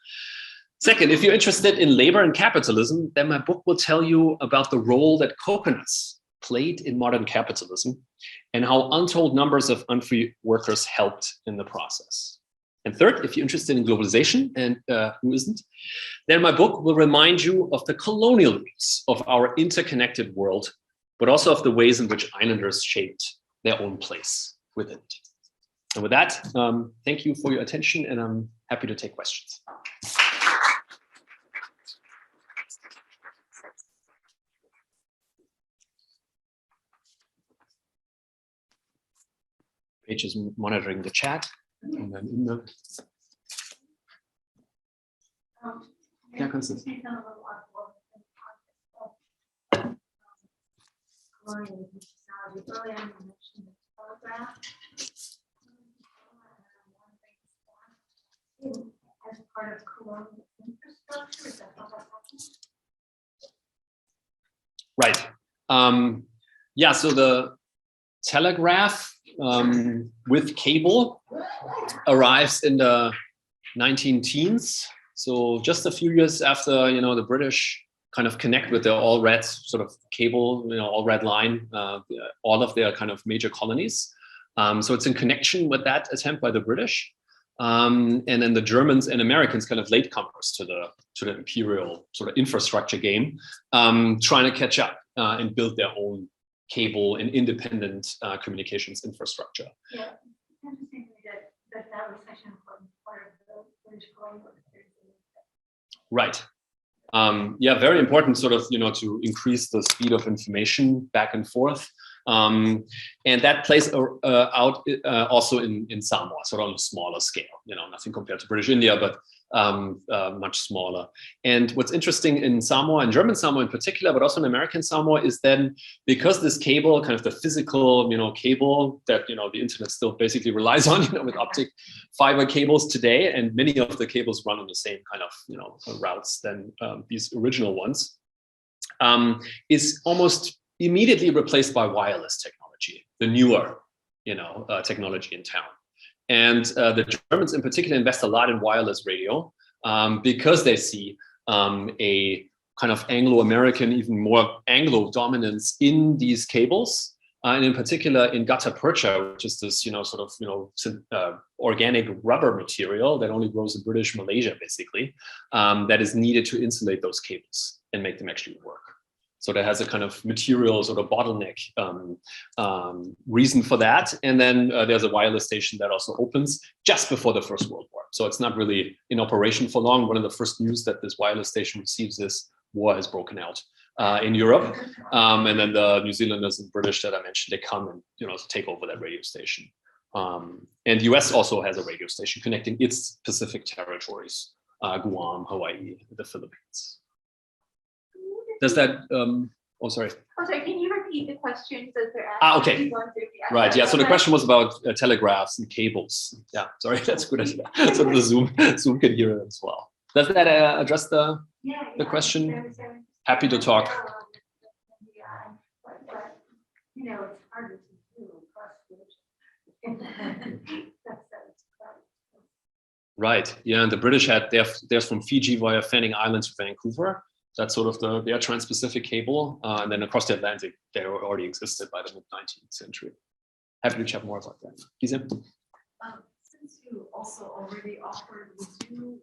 Second, if you're interested in labor and capitalism, then my book will tell you about the role that coconuts played in modern capitalism and how untold numbers of unfree workers helped in the process. And third, if you're interested in globalization, and who isn't, then my book will remind you of the colonial roots of our interconnected world, but also of the ways in which islanders shaped their own place within it. And with that, thank you for your attention, and I'm happy to take questions. Paige is monitoring the chat. And then in the yeah, Constance. As part of colonial infrastructure, is that how that happens? Right. Yeah, so the telegraph with cable arrives in the 19-teens. So just a few years after, the British kind of connect with their all red sort of cable, all red line, all of their kind of major colonies. So it's in connection with that attempt by the British. And then the Germans and Americans, kind of latecomers to the imperial sort of infrastructure game, trying to catch up and build their own cable and independent communications infrastructure. Yeah, interesting that was such an important part of the British colonial experience. Right. Yeah, very important sort of, to increase the speed of information back and forth. And that plays out also in Samoa, sort of on a smaller scale, nothing compared to British India, but much smaller. And what's interesting in Samoa, and German Samoa in particular, but also in American Samoa, is then because this cable, kind of the physical, cable that, the internet still basically relies on, with optic fiber cables today, and many of the cables run on the same kind of, routes than these original ones, is almost immediately replaced by wireless technology, the newer, technology in town. And the Germans in particular invest a lot in wireless radio because they see a kind of Anglo-American, even more Anglo dominance in these cables, and in particular in gutta percha, which is this, organic rubber material that only grows in British Malaysia, basically, that is needed to insulate those cables and make them actually work. So that has a kind of material sort of bottleneck reason for that. And then there's a wireless station that also opens just before the First World War. So it's not really in operation for long. One of the first news that this wireless station receives is war has broken out in Europe. And then the New Zealanders and British that I mentioned, they come and, take over that radio station. And the US also has a radio station connecting its Pacific territories, Guam, Hawaii, the Philippines. Does that, sorry. Oh, sorry, can you repeat the question that they're asking? Okay. Right, yeah, so the question was about telegraphs and cables. Yeah, sorry, that's good. So the Zoom can hear it as well. Does that address the question? Happy to talk. But, it's harder to do across Right, yeah, and the British they're from Fiji via Fanning Island to Vancouver. That's sort of their trans-Pacific cable. And then across the Atlantic, they already existed by the mid-19th century. Happy to chat more about that. Lisa? Since you also already offered, would you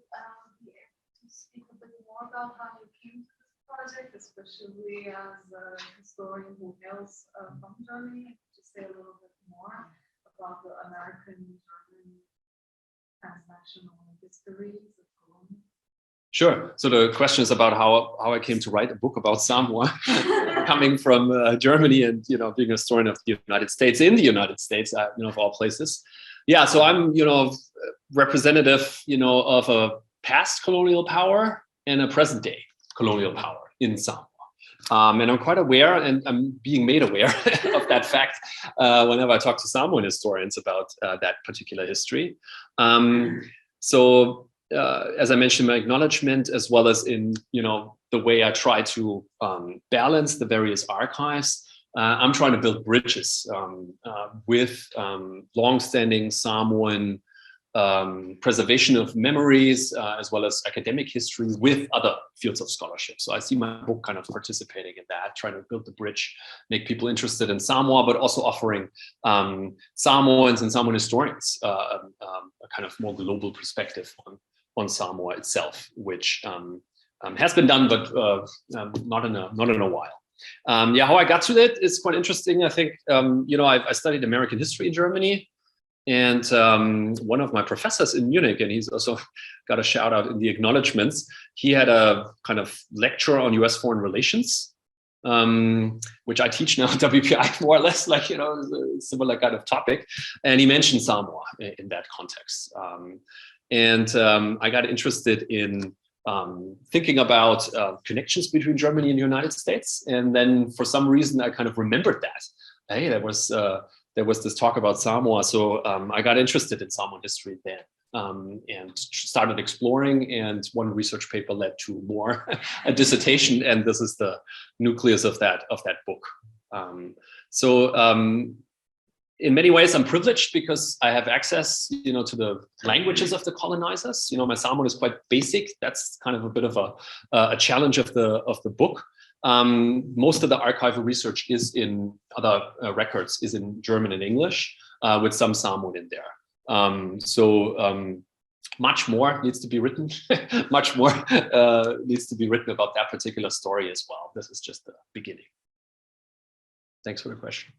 be able to speak a bit more about how you came to this project, especially as a historian who hails from Germany? To say a little bit more about the American-German transnational histories of colonialism? Sure. So the question is about how I came to write a book about Samoa, coming from Germany and being a historian of the United States, in the United States, of all places. Yeah. So I'm representative of a past colonial power and a present day colonial power in Samoa. And I'm quite aware, and I'm being made aware of that fact whenever I talk to Samoan historians about that particular history. As I mentioned, my acknowledgement, as well as in the way I try to balance the various archives, I'm trying to build bridges with longstanding Samoan preservation of memories, as well as academic history with other fields of scholarship. So I see my book kind of participating in that, trying to build the bridge, make people interested in Samoa, but also offering Samoans and Samoan historians a kind of more global perspective on Samoa itself, which has been done, but not in a while. How I got to that is quite interesting. I think I studied American history in Germany, and one of my professors in Munich, and he's also got a shout out in the acknowledgements. He had a kind of lecture on U.S. foreign relations, which I teach now at WPI, more or less, like a similar kind of topic, and he mentioned Samoa in that context. And I got interested in thinking about connections between Germany and the United States. And then for some reason, I kind of remembered that. Hey, there was this talk about Samoa. So I got interested in Samoan history then and started exploring. And one research paper led to more, a dissertation. And this is the nucleus of that book. In many ways, I'm privileged because I have access, to the languages of the colonizers. My Samoan is quite basic. That's kind of a bit of a challenge of the book. Most of the archival research is in other records is in German and English, with some Samoan in there. much more needs to be written. Much more needs to be written about that particular story as well. This is just the beginning. Thanks for the question.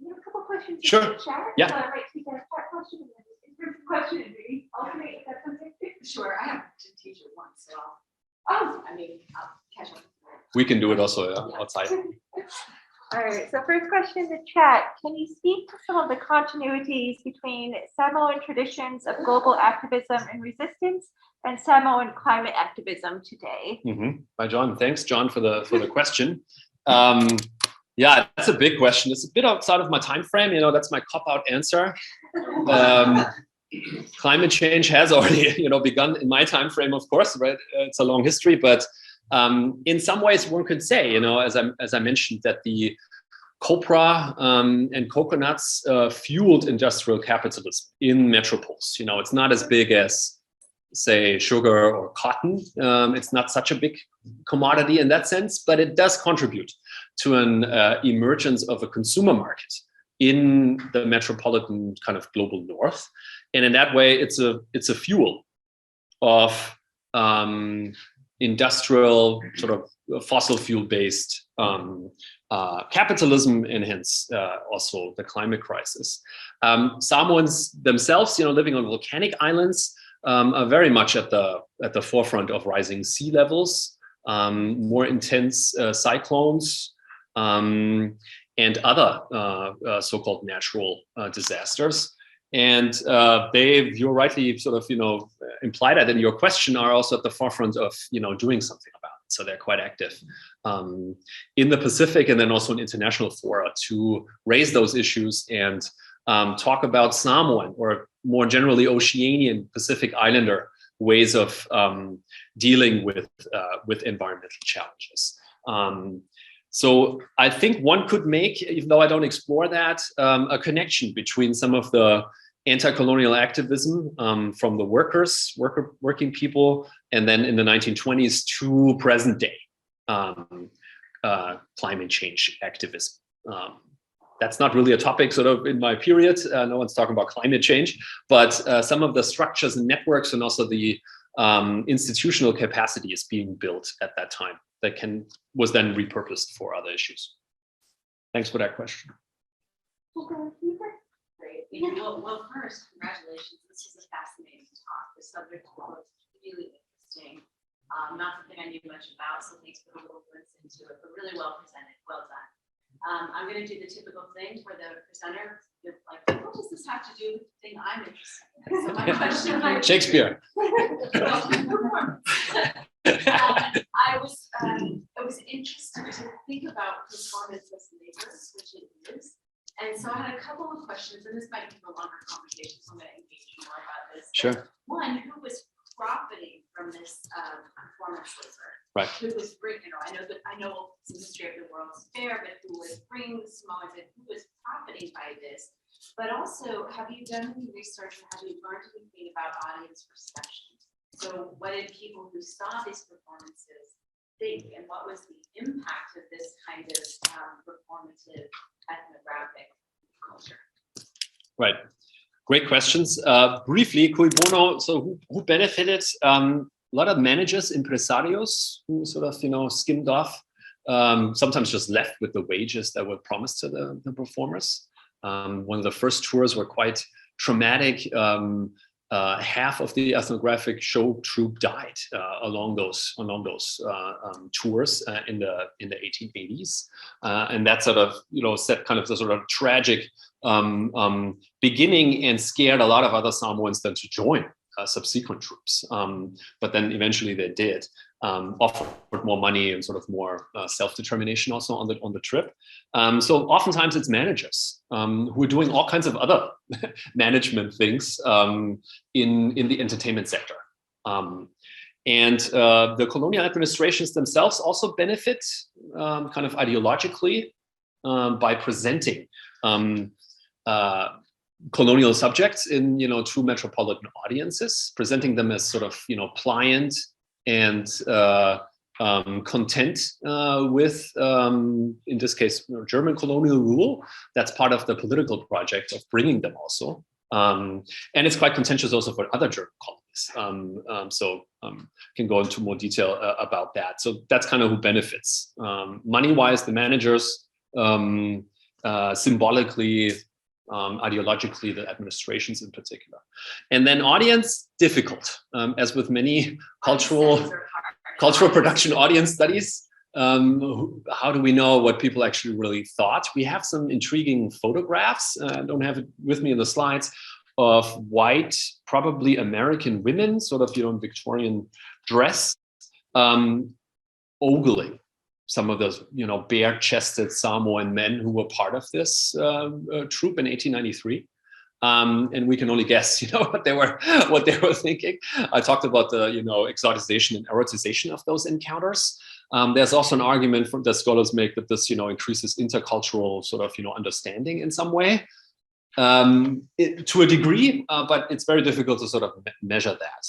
We have a couple questions. Sure. In the chat. Yeah. So I'd like to get a start question and then just question and maybe alternate if that's okay. Sure, I have to teach it once, so Oh, I mean, I'll catch up. We can do it also outside. all right. So first question in the chat: can you speak to some of the continuities between Samoan traditions of global activism and resistance and Samoan climate activism today? By John. Thanks, John, for the question. Yeah, that's a big question. It's a bit outside of my time frame. You know, that's my cop-out answer. Climate change has already, begun in my time frame, of course, right? It's a long history, but in some ways, one could say, as I mentioned, that the copra and coconuts fueled industrial capitalism in metropoles. It's not as big as, say, sugar or cotton. It's not such a big commodity in that sense, but it does contribute to an emergence of a consumer market in the metropolitan kind of global north. And in that way, it's a fuel of industrial sort of fossil fuel based capitalism, and hence also the climate crisis. Samoans themselves, living on volcanic islands, are very much at the forefront of rising sea levels, more intense cyclones, and other so-called natural disasters. And you rightly sort of, imply that in your question, are also at the forefront of, doing something about it. So they're quite active in the Pacific and then also in international fora to raise those issues and talk about Samoan, or more generally Oceanian Pacific Islander ways of dealing with environmental challenges. So I think one could make, even though I don't explore that, a connection between some of the anti-colonial activism from the working people, and then in the 1920s to present day climate change activism. That's not really a topic sort of in my period. No one's talking about climate change, but some of the structures and networks and also the institutional capacity is being built at that time that was then repurposed for other issues. Thanks for that question. Great. Well, first, congratulations. This was a fascinating talk. The subject was really interesting. Not something I knew much about, so thanks for the little glimpse into it, but really well presented. Well done. I'm going to do the typical thing for the presenter. You're like, what does this have to do with the thing I'm interested in? So my question Shakespeare. I was interested to think about performance as labor, which it is. And so I had a couple of questions, and this might be a longer conversation, so I'm going to engage you more about this. Sure. One, who was profiting from this performance labor? Right. Who was bringing, I know the history of the World's Fair, but who was bringing the Samoans in, who was profiting by this? But also, have you done any research, or have you learned anything about audience perception? So what did people who saw these performances think, and what was the impact of this kind of performative ethnographic culture? Right. Great questions. Briefly, cui bono, so who benefited? A lot of managers, impresarios, who sort of, skimmed off, sometimes just left with the wages that were promised to the performers. One of the first tours were quite traumatic. Half of the ethnographic show troupe died along those tours in the 1880s, and that sort of set kind of the sort of tragic beginning, and scared a lot of other Samoans then to join subsequent troops. But then eventually they did, offered more money and sort of more self-determination also on the trip. So oftentimes it's managers who are doing all kinds of other management things in the entertainment sector. And the colonial administrations themselves also benefit kind of ideologically by presenting colonial subjects in to metropolitan audiences, presenting them as sort of pliant and content with, in this case, German colonial rule. That's part of the political project of bringing them also. And it's quite contentious also for other German colonies. companies. Can go into more detail about that. So that's kind of who benefits. Money-wise, the managers, symbolically, ideologically, the administrations in particular. And then audience, difficult. As with many cultural production audience studies, how do we know what people actually really thought? We have some intriguing photographs, I don't have it with me in the slides, of white, probably American women, sort of, in Victorian dress, ogling some of those, bare-chested Samoan men who were part of this troop in 1893. And we can only guess, what they were thinking. I talked about the, exoticization and erotization of those encounters. There's also an argument that scholars make that this, increases intercultural sort of, understanding in some way. To a degree, but it's very difficult to sort of measure that.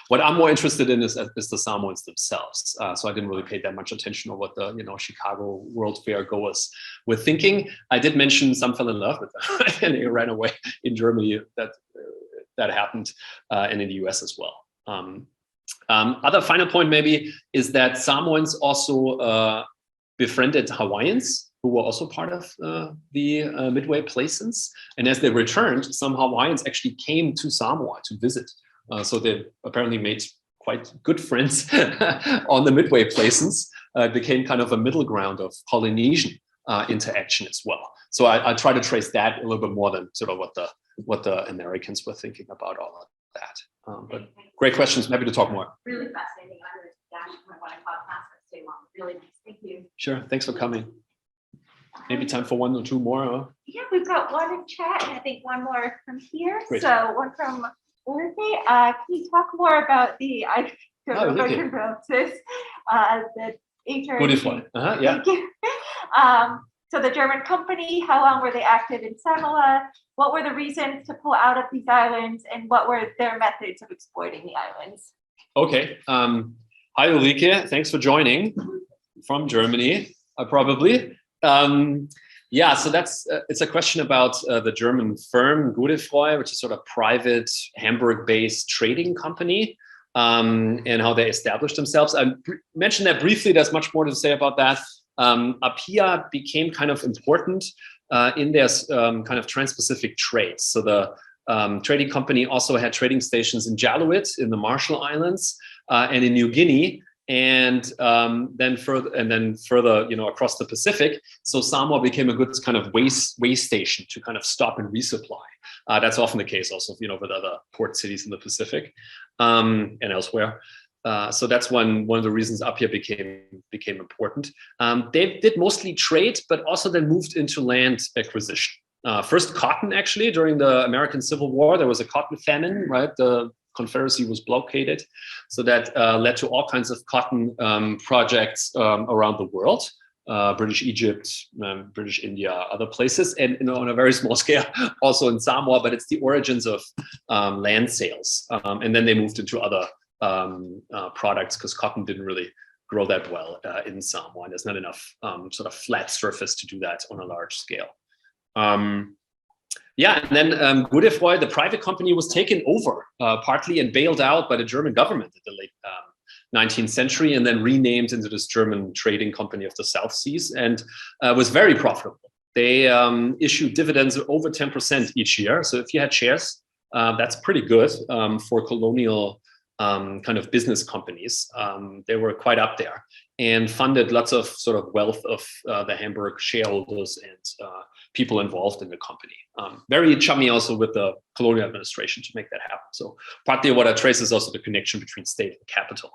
What I'm more interested in is the Samoans themselves. So I didn't really pay that much attention to what the Chicago World Fair goers were thinking. I did mention some fell in love with them and they ran away in Germany. That happened, and in the US as well. Other final point maybe is that Samoans also befriended Hawaiians, who were also part of the Midway Plaisance. And as they returned, some Hawaiians actually came to Samoa to visit. So they apparently made quite good friends on the Midway Plaisance. It became kind of a middle ground of Polynesian interaction as well. So I try to trace that a little bit more than sort of what the Americans were thinking about all of that. But great questions, happy to talk more. Really fascinating. I'm going to dash my 1 o'clock class, but stay long. Really nice, thank you. Sure, thanks for coming. Maybe time for 1 or 2 more. Huh? Yeah, we've got one in chat, and I think one more from here. Great. So one from Ulrike. Can you talk more about the, I don't know if I can pronounce this, the Beautiful. Yeah. Thank you. So the German company, how long were they active in Samoa? What were the reasons to pull out of these islands, and what were their methods of exploiting the islands? Okay. Hi, Ulrike. Thanks for joining from Germany, probably. Yeah, so it's a question about the German firm Godefroy, which is sort of private Hamburg-based trading company, and how they established themselves. I mentioned that briefly. There's much more to say about that. Apia became kind of important in their kind of trans-Pacific trades. So the trading company also had trading stations in Jaluit in the Marshall Islands and in New Guinea. And then further, across the Pacific. So Samoa became a good kind of way station to kind of stop and resupply. That's often the case also, with other port cities in the Pacific and elsewhere. So that's one of the reasons Apia became important. They did mostly trade, but also then moved into land acquisition. First cotton, actually, during the American Civil War, there was a cotton famine, right? The Confederacy was blockaded, so that led to all kinds of cotton projects around the world, British Egypt, British India, other places, and on a very small scale also in Samoa, but it's the origins of land sales. And then they moved into other products because cotton didn't really grow that well in Samoa, and there's not enough sort of flat surface to do that on a large scale. Yeah, and then Godefroy, the private company, was taken over partly and bailed out by the German government in the late 19th century, and then renamed into this German trading company of the South Seas, and was very profitable. They issued dividends of over 10% each year. So if you had shares, that's pretty good for colonial kind of business companies. They were quite up there and funded lots of sort of wealth of the Hamburg shareholders and people involved in the company. Very chummy also with the colonial administration to make that happen. So partly what I trace is also the connection between state and capital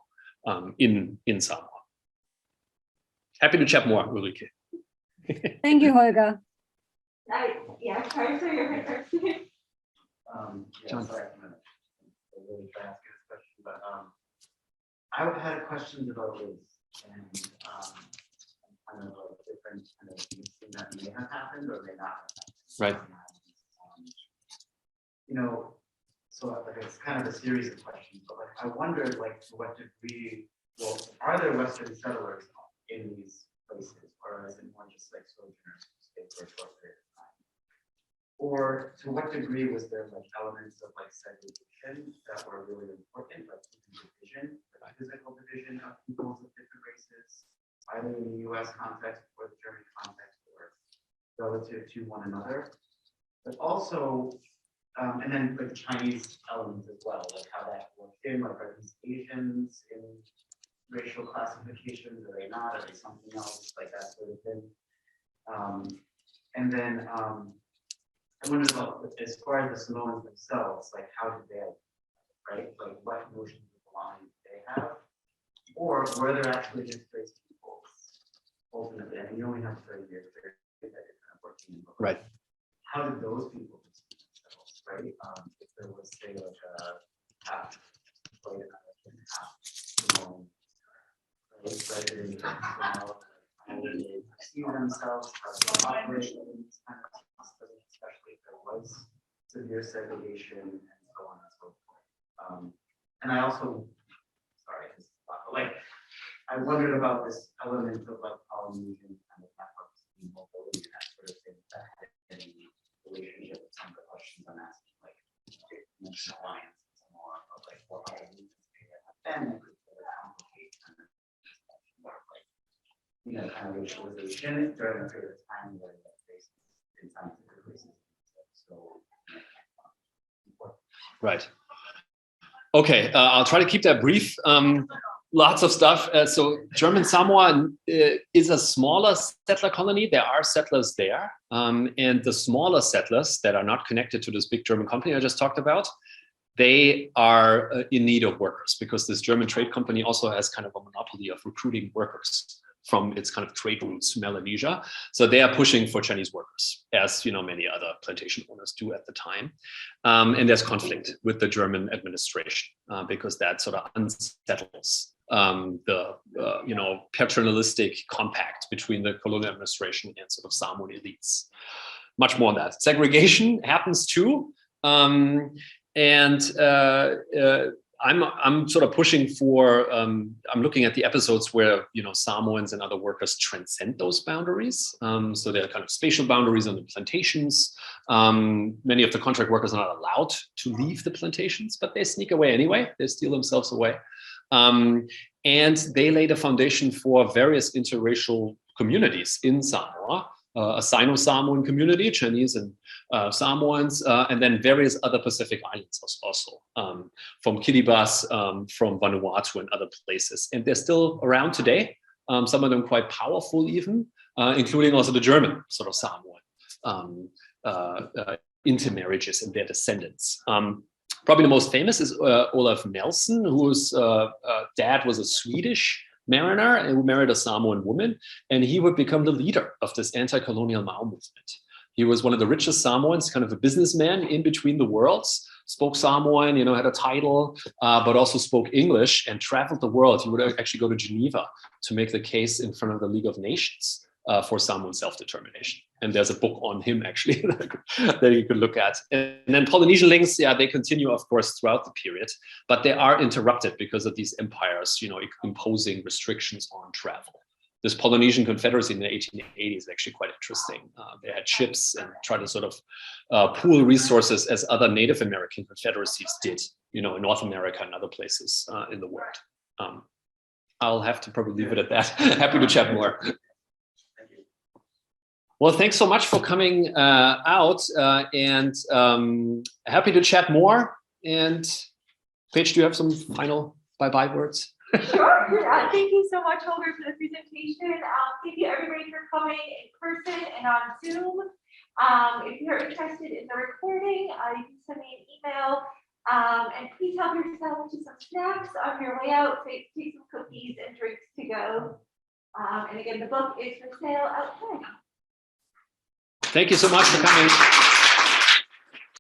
in Samoa. Happy to chat more, Ulrike. Thank you, Holger. Yeah, sorry, so you're right. John. Sorry, I'm gonna really try to ask you this question, but I had questions about this and kind of like different kind of things that may have happened or may not have happened. Right. So like it's kind of a series of questions, but like I wondered like to what degree, well, are there Western settlers in these places, or is it more just like sojourners who stay for a short period of time? Or to what degree was there like elements of like segregation that were really important, like division, the physical division of peoples of different races, either in the US context or the German context or relative to one another. But also, and then like Chinese elements as well, like how that worked in, like are these Asians in racial classifications, are they not, are they something else, like that sort of thing. And then I wonder about, as far as the Samoans themselves, like how did they, right, like what notions of belonging did they have? Or were there actually displaced people ultimately? I mean, you only have 30 years there, that is kind of working. Right. How did those people displace themselves, right? If there was, say, like a half white American, half Samoan, right? How would they perceive themselves, how would they operate in these kind of hospitals, especially if there was severe segregation and so on and so forth. And I also, sorry, like, I wondered about this element of like Polynesian kind of networks and mobility and that sort of thing that had any relationship with some of the questions I'm asking, like national alliance and Samoa, of like what other regions may have been that could really complicate kind of more like, you know, kind of racialization during a period of time where that face in scientific racism. So, Right. Okay, I'll try to keep that brief. Lots of stuff. So German Samoa is a smaller settler colony. There are settlers there. And the smaller settlers that are not connected to this big German company I just talked about, they are in need of workers because this German trade company also has kind of a monopoly of recruiting workers from its kind of trade routes, Melanesia. So they are pushing for Chinese workers, as you know, many other plantation owners do at the time. And there's conflict with the German administration because that sort of unsettles the paternalistic compact between the colonial administration and sort of Samoan elites. Much more on that. Segregation happens too. I'm sort of pushing for, I'm looking at the episodes where, you know, Samoans and other workers transcend those boundaries. So there are kind of spatial boundaries on the plantations. Many of the contract workers are not allowed to leave the plantations, but they sneak away anyway. They steal themselves away. And they lay the foundation for various interracial communities in Samoa, a Sino-Samoan community, Chinese and Samoans, and then various other Pacific islands also, from Kiribati, from Vanuatu and other places. And they're still around today, some of them quite powerful even, including also the German sort of Samoan intermarriages and their descendants. Probably the most famous is Olaf Nelson, whose dad was a Swedish mariner and who married a Samoan woman, and he would become the leader of this anti-colonial Mao movement. He was one of the richest Samoans, kind of a businessman in between the worlds, spoke Samoan, you know, had a title, but also spoke English and traveled the world. He would actually go to Geneva to make the case in front of the League of Nations for Samoan self-determination. And there's a book on him actually that you could look at. And then Polynesian links, yeah, they continue, of course, throughout the period, but they are interrupted because of these empires, you know, imposing restrictions on travel. This Polynesian Confederacy in the 1880s is actually quite interesting. They had ships and tried to sort of pool resources as other Native American confederacies did, you know, in North America and other places in the world. I'll have to probably leave it at that. Happy to chat more. Well, thanks so much for coming out and happy to chat more. And Paige, do you have some final bye-bye words? Sure. Thank you so much, Holger, for the presentation. Thank you, everybody, for coming in person and on Zoom. If you're interested in the recording, you can send me an email. And please help yourself to some snacks on your way out. Take some cookies and drinks to go. And again, the book is for sale outside. Thank you so much for coming.